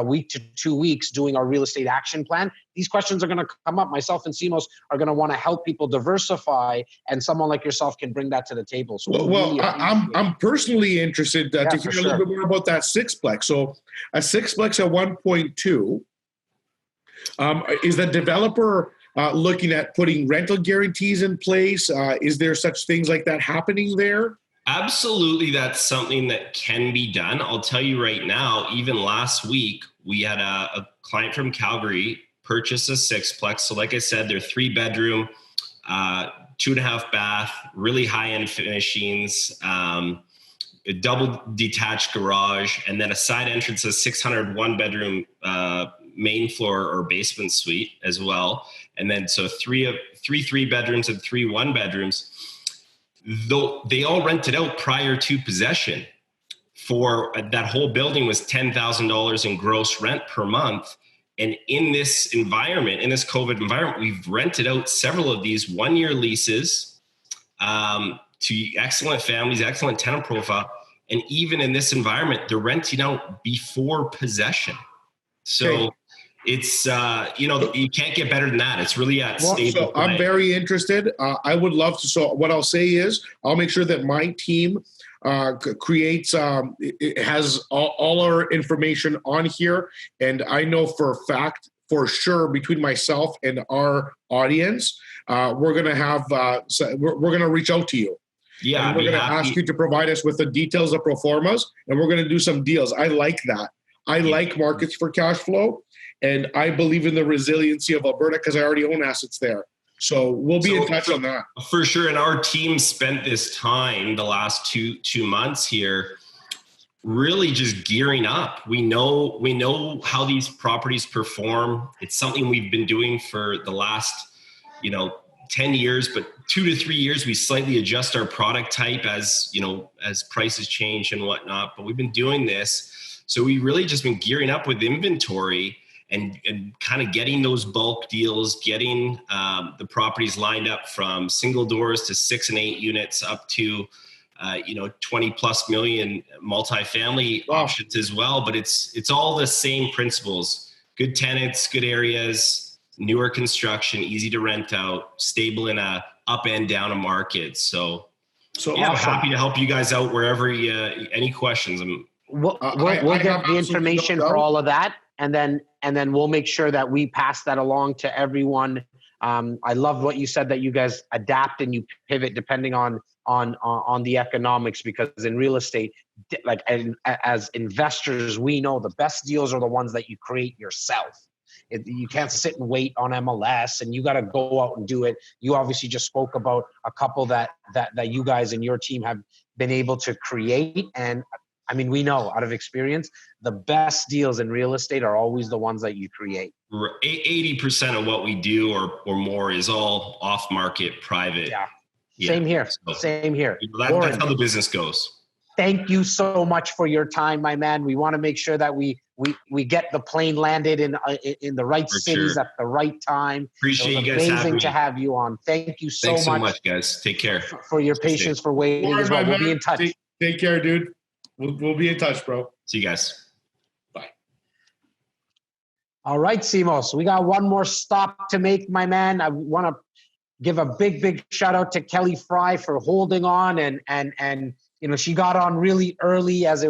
week to 2 weeks doing our real estate action plan. These questions are going to come up. Myself and Simos are going to want to help people diversify, and someone like yourself can bring that to the table. So I'm personally interested to hear a little bit more about that 6-plex. So a 6-plex at 1.2, is the developer looking at putting rental guarantees in place? Is there such things like that happening there? Absolutely, that's something that can be done. I'll tell you right now, even last week, we had a client from Calgary purchase a 6-plex. So like I said, they're 3-bedroom, 2.5 bath, really high-end finishings, a double detached garage, and then a side entrance, a 601 bedroom main floor or basement suite as well. And then so three 3-bedrooms and 3 1-bedrooms. Though they all rented out prior to possession. For that whole building was $10,000 in gross rent per month. And in this environment, in this COVID environment, we've rented out several of these 1-year leases to excellent families, excellent tenant profile. And even in this environment, they're renting out before possession. So it's, you can't get better than that. It's really at stable. So I'm very interested. I would love to. So what I'll say is I'll make sure that my team creates, it has all our information on here. And I know for a fact, for sure, between myself and our audience, we're going to have, we're going to reach out to you. Yeah. And we're going to ask you to provide us with the details of pro formas, and we're going to do some deals. I like that. I like markets for cash flow, and I believe in the resiliency of Alberta because I already own assets there. So we'll be in touch on that. For sure. And our team spent this time, the last two months here, really just gearing up. We know how these properties perform. It's something we've been doing for the last, 10 years, but 2 to 3 years, we slightly adjust our product type as prices change and whatnot. But we've been doing this. So we really just been gearing up with inventory and kind of getting those bulk deals, getting the properties lined up from single doors to 6 and 8 units up to 20 plus million multifamily options as well. But it's all the same principles: good tenants, good areas, newer construction, easy to rent out, stable in a up and down a market. So awesome. I'm happy to help you guys out wherever any questions. We'll get the information for all of that, and then we'll make sure that we pass that along to everyone. I love what you said, that you guys adapt and you pivot depending on the economics, because in real estate, as investors, we know the best deals are the ones that you create yourself. You can't sit and wait on MLS, and you got to go out and do it. You obviously just spoke about a couple that you guys and your team have been able to create. And I mean, we know out of experience, the best deals in real estate are always the ones that you create. 80% of what we do or more is all off market, private. Yeah. Same here. So, Same here. That's how the business goes. Thank you so much for your time, my man. We want to make sure that we get the plane landed in the right cities at the right time. Appreciate you guys having me. Amazing to have you on. Thank you so much. Thanks so much, guys. Take care. For your patience, for waiting as well. We'll be in touch. Take care, dude. We'll be in touch, bro. See you guys. Bye. All right, Simos. We got one more stop to make, my man. I want to give a big shout out to Kelly Fry for holding on, and she got on really early, as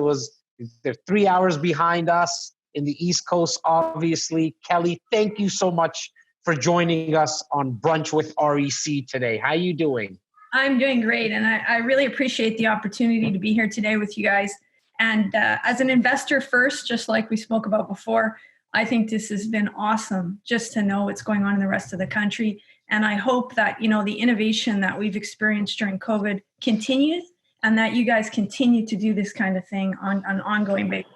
they're 3 hours behind us in the East Coast, obviously. Kelly, thank you so much for joining us on Brunch with REC today. How you doing? I'm doing great, and I really appreciate the opportunity to be here today with you guys. And as an investor first, just like we spoke about before, I think this has been awesome just to know what's going on in the rest of the country. And I hope that, the innovation that we've experienced during COVID continues, and that you guys continue to do this kind of thing on an ongoing basis.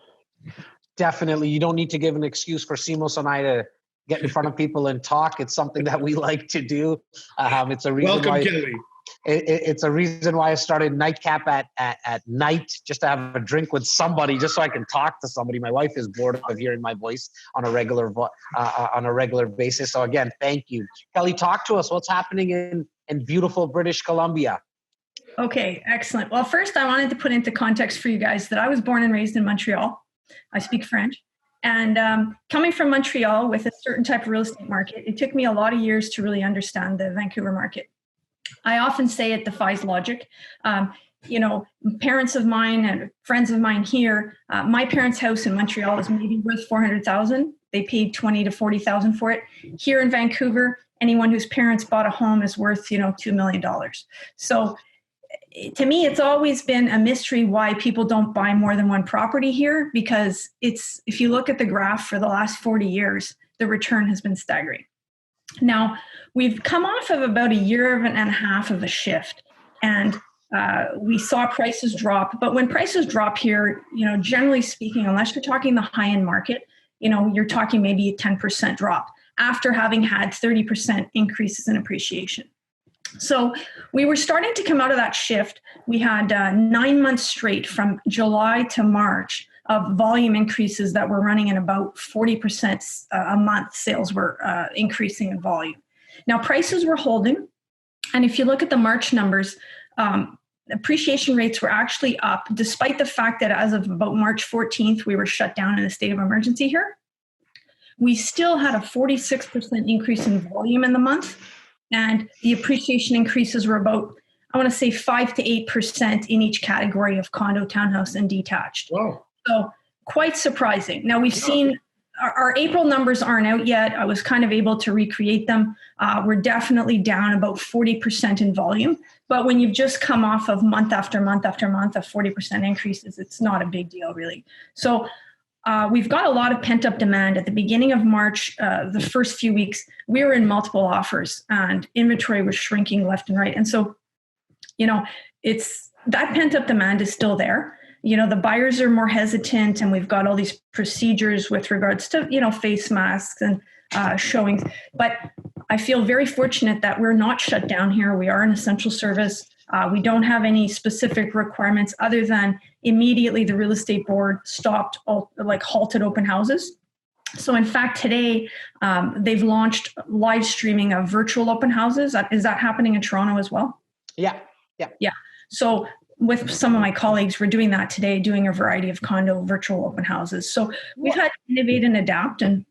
Definitely. You don't need to give an excuse for Simos and I to get in front of people and talk. It's something that we like to do. It's a reason Welcome, why Kelly. it's a reason why I started Nightcap at night, just to have a drink with somebody, just so I can talk to somebody. My wife is bored of hearing my voice on a regular basis. So again, thank you. Kelly, talk to us. What's happening in beautiful British Columbia? Okay, excellent. Well, first I wanted to put into context for you guys that I was born and raised in Montreal. I speak French. And coming from Montreal with a certain type of real estate market, it took me a lot of years to really understand the Vancouver market. I often say it defies logic. Parents of mine and friends of mine here, my parents' house in Montreal is maybe worth $400,000. They paid $20,000 to $40,000 for it. Here in Vancouver, anyone whose parents bought a home is worth, $2 million. So to me, it's always been a mystery why people don't buy more than one property here, because if you look at the graph for the last 40 years, the return has been staggering. Now, we've come off of about a year and a half of a shift, and we saw prices drop. But when prices drop here, generally speaking, unless you're talking the high-end market, you're talking maybe a 10% drop after having had 30% increases in appreciation. So we were starting to come out of that shift. We had 9 months straight from July to March of volume increases that were running at about 40% a month. Sales were increasing in volume. Now prices were holding. And if you look at the March numbers, appreciation rates were actually up, despite the fact that as of about March 14th, we were shut down in a state of emergency here. We still had a 46% increase in volume in the month. And the appreciation increases were about, I want to say 5 to 8% in each category of condo, townhouse, and detached. Wow. So quite surprising. Now we've seen our April numbers aren't out yet. I was kind of able to recreate them. We're definitely down about 40% in volume. But when you've just come off of month after month after month of 40% increases, it's not a big deal really. So we've got a lot of pent-up demand. At the beginning of March, the first few weeks, we were in multiple offers and inventory was shrinking left and right. And so, that pent-up demand is still there. The buyers are more hesitant, and we've got all these procedures with regards to, face masks and showings. But I feel very fortunate that we're not shut down here. We are an essential service. We don't have any specific requirements other than immediately the real estate board halted open houses. So in fact, today they've launched live streaming of virtual open houses. Is that happening in Toronto as well? Yeah. So with some of my colleagues, we're doing that today, doing a variety of condo virtual open houses. So we've had to innovate and adapt. And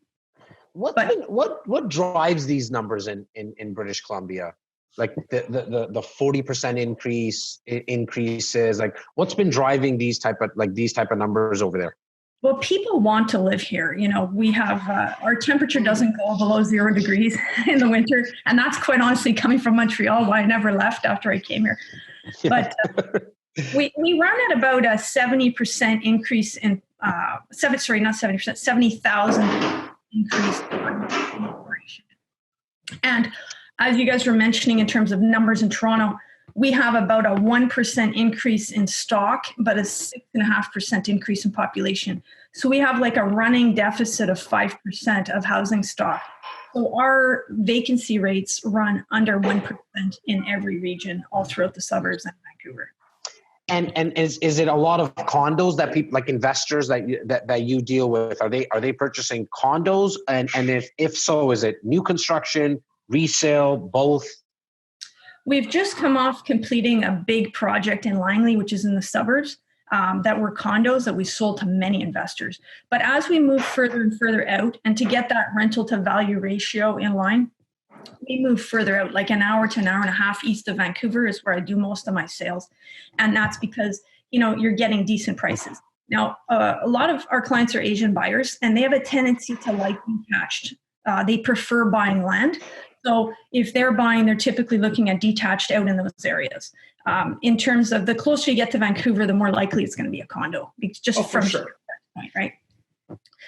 what drives these numbers in British Columbia? Like the 40% increases, like what's been driving these type of numbers over there? Well, people want to live here. We have, our temperature doesn't go below 0 degrees in the winter. And that's quite honestly coming from Montreal, why I never left after I came here. But we run at about a 70% increase in, 70,000 increase in operation. And as you guys were mentioning in terms of numbers in Toronto, we have about a 1% increase in stock, but a 6.5% increase in population. So we have like a running deficit of 5% of housing stock. So our vacancy rates run under 1% in every region, all throughout the suburbs and Vancouver. And is it a lot of condos that people, like investors that you deal with? Are they purchasing condos? And if so, is it new construction, resale, both? We've just come off completing a big project in Langley, which is in the suburbs, that were condos that we sold to many investors. But as we move further and further out, and to get that rental to value ratio in line, we move further out, like an hour to an hour and a half east of Vancouver is where I do most of my sales. And that's because, you're getting decent prices. Now, a lot of our clients are Asian buyers, and they have a tendency to like detached. They prefer buying land. So if they're buying, they're typically looking at detached out in those areas. In terms of the closer you get to Vancouver, the more likely it's going to be a condo. It's just from sure. that point, right?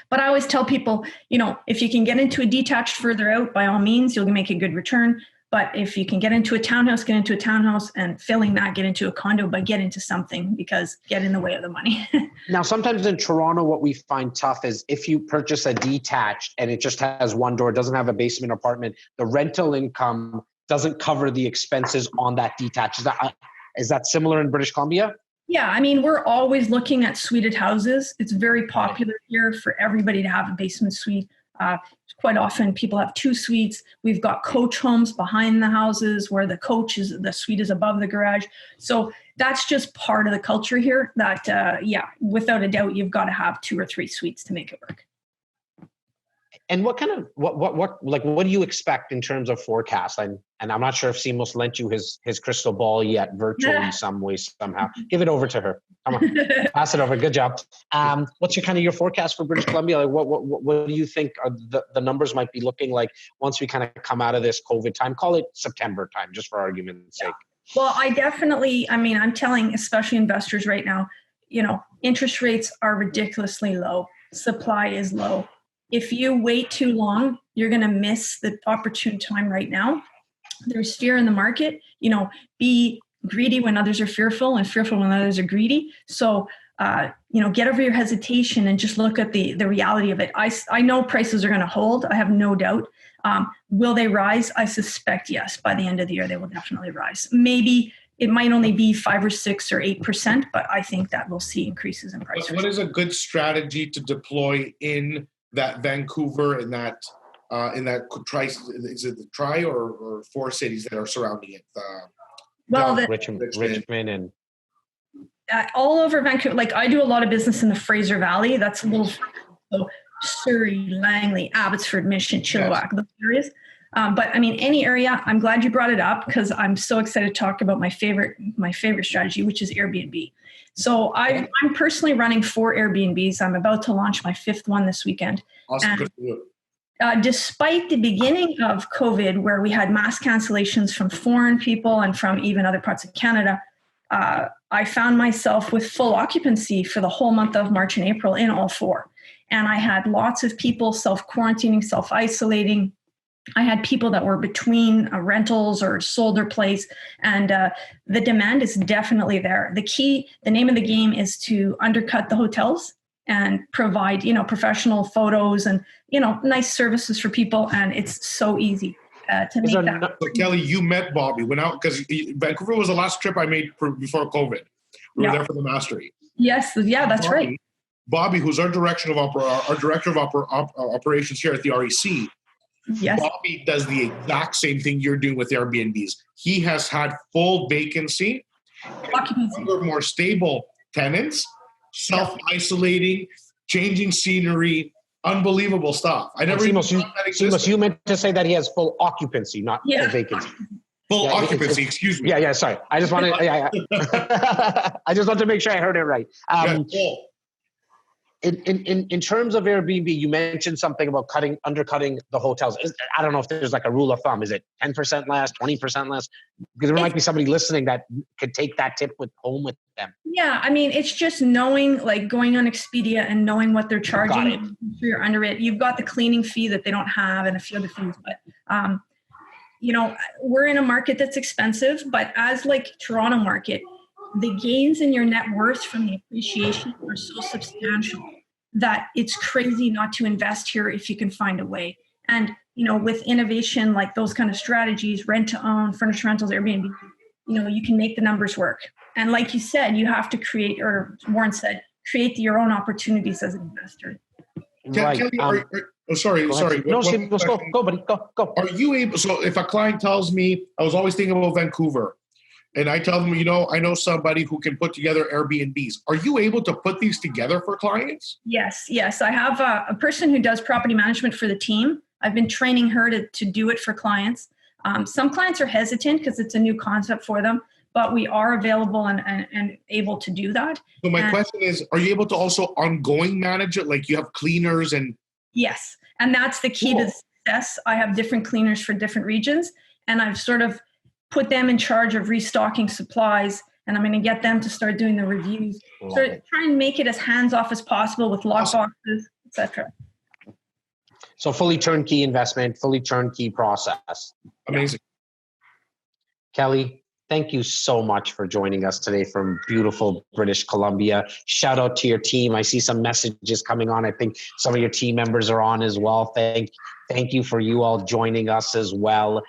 But I always tell people, if you can get into a detached further out, by all means, you'll make a good return. But if you can get into a townhouse, get into a townhouse, and failing that, get into a condo, but get into something, because get in the way of the money. Now, sometimes in Toronto, what we find tough is if you purchase a detached and it just has one door, doesn't have a basement apartment, the rental income doesn't cover the expenses on that detached. Is that similar in British Columbia? Yeah, I mean, we're always looking at suited houses. It's very popular here for everybody to have a basement suite. Quite often people have 2 suites. We've got coach homes behind the houses where the suite is above the garage. So that's just part of the culture here that, without a doubt, you've got to have 2 or 3 suites to make it work. And what kind of, what do you expect in terms of forecast? And I'm not sure if Simos lent you his crystal ball yet, virtually some way, somehow. Give it over to her. Come on, pass it over. Good job. What's your forecast for British Columbia? Like, what do you think are the numbers might be looking like once we kind of come out of this COVID time? Call it September time, just for argument's sake. Well, I'm telling especially investors right now, interest rates are ridiculously low. Supply is low. If you wait too long, you're going to miss the opportune time right now. There's fear in the market. Be greedy when others are fearful, and fearful when others are greedy. So, get over your hesitation and just look at the reality of it. I know prices are going to hold. I have no doubt. Will they rise? I suspect yes. By the end of the year, they will definitely rise. Maybe it might only be 5 or 6 or 8%, but I think that we'll see increases in prices. What is a good strategy to deploy in that Vancouver and that is it the Tri or 4 cities that are surrounding it? Richmond and all over Vancouver. Like, I do a lot of business in the Fraser Valley. That's a little so Surrey, Langley, Abbotsford, Mission, Chilliwack, those areas. But I mean, any area. I'm glad you brought it up because I'm so excited to talk about my favorite strategy, which is Airbnb. So I'm personally running 4 Airbnbs. I'm about to launch my 5th one this weekend. Awesome. Good for you. Despite the beginning of COVID, where we had mass cancellations from foreign people and from even other parts of Canada, I found myself with full occupancy for the whole month of March and April in all 4. And I had lots of people self-quarantining, self-isolating. I had people that were between rentals or sold their place, and the demand is definitely there. The name of the game is to undercut the hotels and provide, professional photos and, nice services for people. And it's so easy to make that. So Kelly, you met Bobby when out, because Vancouver was the last trip I made before COVID. We were there for the mastery. Yes. Yeah, that's right. Bobby, who's our director of operations here at the REC. Yes. Bobby does the exact same thing you're doing with Airbnbs. He has had full vacancy, more stable tenants, self-isolating, changing scenery, unbelievable stuff. I never even thought that existed. Simos, you meant to say that he has full occupancy, not full vacancy. Full occupancy, excuse me. Yeah, sorry. I just wanted I just wanted to make sure I heard it right. In terms of Airbnb, you mentioned something about undercutting the hotels. I don't know if there's like a rule of thumb. Is it 10% less, 20% less? Because there might be somebody listening that could take that tip home with them. Yeah, I mean, it's just knowing, like going on Expedia and knowing what they're charging for your under it. You've got the cleaning fee that they don't have and a few other fees. But, we're in a market that's expensive, but as like Toronto market, the gains in your net worth from the appreciation are so substantial that it's crazy not to invest here if you can find a way. And, with innovation, like those kind of strategies, rent to own, furniture rentals, Airbnb, you can make the numbers work. And like you said, you have to create, or Warren said, create your own opportunities as an investor. Right. Kelly, sorry. No, let's go, buddy. Go. Are you able, so if a client tells me, I was always thinking about Vancouver, and I tell them, I know somebody who can put together Airbnbs. Are you able to put these together for clients? Yes. I have a person who does property management for the team. I've been training her to do it for clients. Some clients are hesitant because it's a new concept for them, but we are available and able to do that. So my question is, are you able to also ongoing manage it? Like you have cleaners and... Yes. And that's the key to success. I have different cleaners for different regions, and I've sort of put them in charge of restocking supplies, and I'm going to get them to start doing the reviews. So try and make it as hands-off as possible with lock boxes, etc. So fully turnkey investment, fully turnkey process. Amazing. Kelly, thank you so much for joining us today from beautiful British Columbia. Shout out to your team. I see some messages coming on. I think some of your team members are on as well. Thank you for you all joining us as well.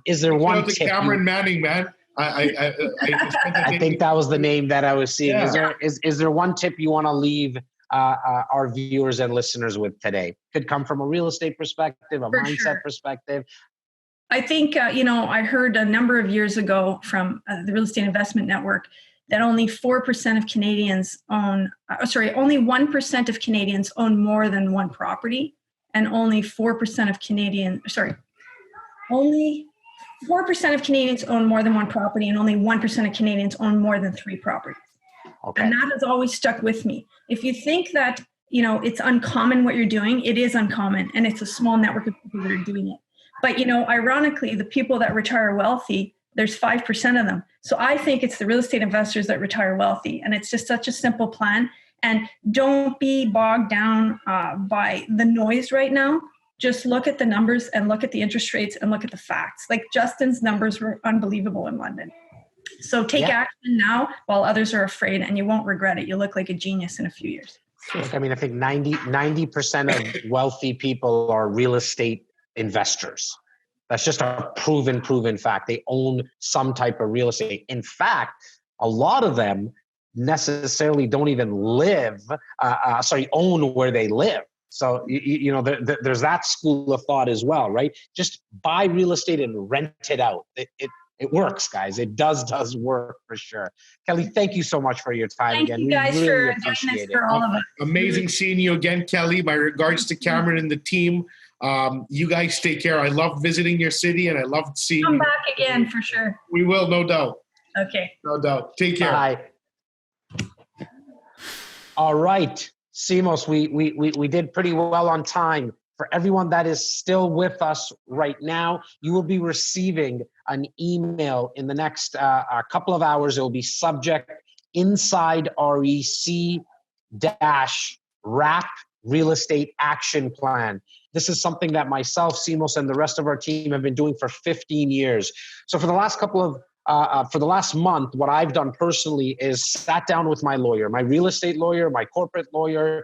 Is there one tip? Cameron Manning, man. I think that was the name that I was seeing. Yeah. Is there one tip you want to leave our viewers and listeners with today? Could come from a real estate perspective, a mindset perspective. I think, I heard a number of years ago from the Real Estate Investment Network that only 4% of Canadians only 1% of Canadians own more than one property, and only 4% of Canadians own more than one property, and only 1% of Canadians own more than 3 properties. Okay. And that has always stuck with me. If you think that, it's uncommon what you're doing, it is uncommon, and it's a small network of people that are doing it. But, ironically, the people that retire wealthy, there's 5% of them. So I think it's the real estate investors that retire wealthy. And it's just such a simple plan. And don't be bogged down by the noise right now. Just look at the numbers and look at the interest rates and look at the facts. Like Justin's numbers were unbelievable in London. So take action now while others are afraid, and you won't regret it. You'll look like a genius in a few years. Look, I think 90% of wealthy people are real estate investors. That's just a proven fact. They own some type of real estate. In fact, a lot of them necessarily don't even own where they live. So, there's that school of thought as well, right? Just buy real estate and rent it out. It works, guys. It does work for sure. Kelly, thank you so much for your time again. Thank you guys for doing this for all of us. Amazing seeing you again, Kelly. My regards to Cameron and the team. You guys take care. I love visiting your city, and I love seeing you. Come back again for sure. We will, no doubt. Okay. No doubt. Take care. Bye. All right, Simos, we did pretty well on time. For everyone that is still with us right now, you will be receiving an email in the next couple of hours. It will be subject Inside REC -RAP Real Estate Action Plan. This is something that myself, Simos, and the rest of our team have been doing for 15 years. So for the last month, what I've done personally is sat down with my lawyer, my real estate lawyer, my corporate lawyer,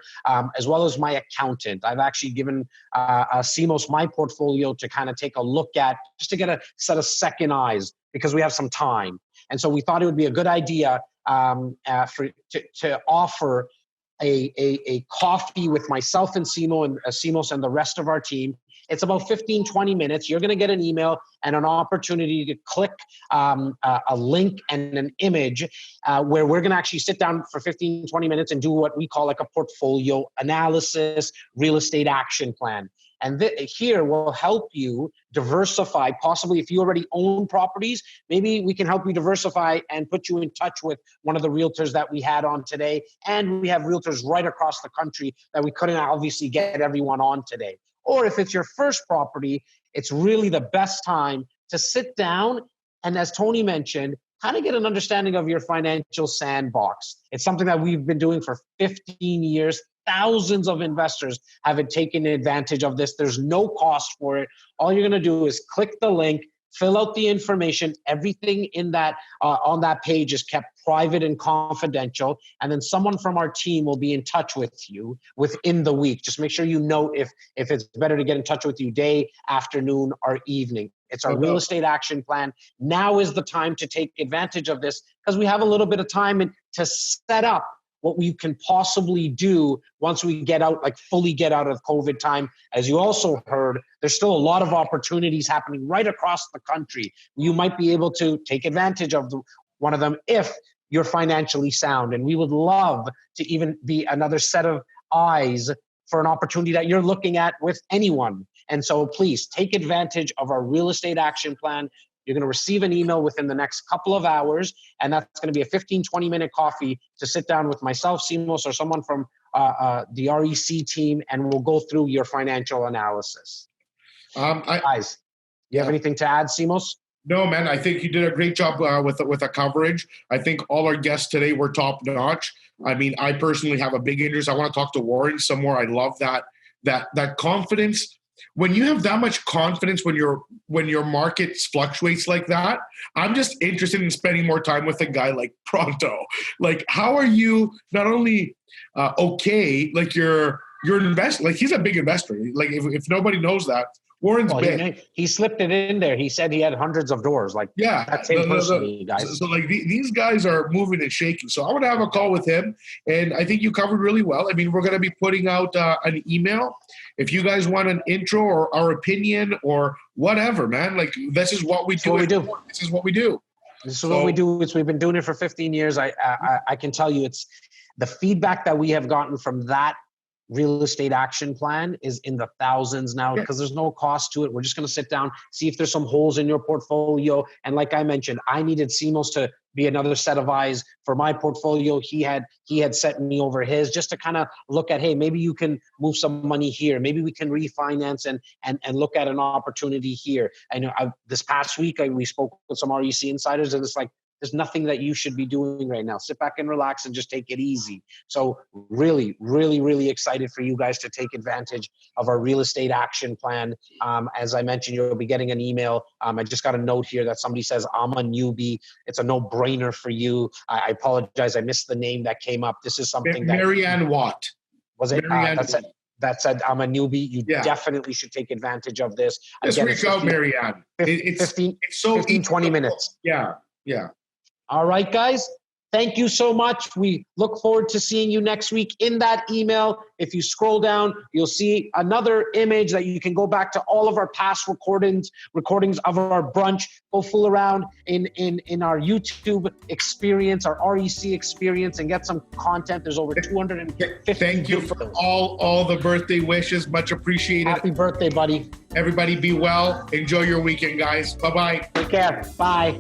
as well as my accountant. I've actually given Simos my portfolio to kind of take a look at, just to get a set of second eyes, because we have some time. And so we thought it would be a good idea to offer a coffee with myself and Simos and the rest of our team. It's about 15, 20 minutes. You're going to get an email and an opportunity to click a link and an image where we're going to actually sit down for 15, 20 minutes and do what we call like a portfolio analysis, real estate action plan. And here will help you diversify. Possibly if you already own properties, maybe we can help you diversify and put you in touch with one of the realtors that we had on today. And we have realtors right across the country that we couldn't obviously get everyone on today. Or if it's your first property, it's really the best time to sit down and, as Tony mentioned, kind of get an understanding of your financial sandbox. It's something that we've been doing for 15 years. Thousands of investors have taken advantage of this. There's no cost for it. All you're going to do is click the link, fill out the information. Everything in that on that page is kept private and confidential. And then someone from our team will be in touch with you within the week. Just make sure you know if it's better to get in touch with you day, afternoon, or evening. It's our real estate action plan. Now is the time to take advantage of this, because we have a little bit of time to set up what we can possibly do once we get out, like fully get out of COVID time. As you also heard, there's still a lot of opportunities happening right across the country. You might be able to take advantage of one of them if you're financially sound. And we would love to even be another set of eyes for an opportunity that you're looking at with anyone. And so please take advantage of our real estate action plan. You're going to receive an email within the next couple of hours, and that's going to be a 15, 20-minute coffee to sit down with myself, Simos, or someone from the REC team, and we'll go through your financial analysis. Guys, you have anything to add, Simos? No, man, I think you did a great job with the coverage. I think all our guests today were top notch. I mean, I personally have a big interest. I want to talk to Warren some more. I love that confidence. When you have that much confidence, when your market fluctuates like that, I'm just interested in spending more time with a guy like Pronto. Like, how are you not only okay, like you're an investor, like he's a big investor. Like if nobody knows that, Warren's big. He slipped it in there. He said he had hundreds of doors. Like, yeah, that's him personally, guys. So like these guys are moving and shaking. So I want to have a call with him, and I think you covered really well. I mean, we're going to be putting out an email. If you guys want an intro or our opinion or whatever, man, like this is what we do. This is what we do. This is what we do. We've been doing it for 15 years. I can tell you, it's the feedback that we have gotten from that real estate action plan is in the thousands now, because there's no cost to it. We're just going to sit down, see if there's some holes in your portfolio. And like I mentioned, I needed Simos to be another set of eyes for my portfolio. He had set me over his, just to kind of look at, hey, maybe you can move some money here. Maybe we can refinance and look at an opportunity here. I know this past week we spoke with some REC insiders, and it's like, there's nothing that you should be doing right now. Sit back and relax and just take it easy. So really, really, really excited for you guys to take advantage of our real estate action plan. As I mentioned, you'll be getting an email. I just got a note here that somebody says, I'm a newbie. It's a no-brainer for you. I apologize. I missed the name that came up. This is something that... Marianne Watt. Was it? That said, I'm a newbie. You definitely should take advantage of this. Just reach out, Marianne. It's 15, 20 minutes. Yeah. All right, guys. Thank you so much. We look forward to seeing you next week. In that email, if you scroll down, you'll see another image that you can go back to all of our past recordings of our brunch. Go fool around in our YouTube experience, our REC experience, and get some content. There's over 250. Thank you for all the birthday wishes. Much appreciated. Happy birthday, buddy. Everybody be well. Enjoy your weekend, guys. Bye-bye. Take care. Bye.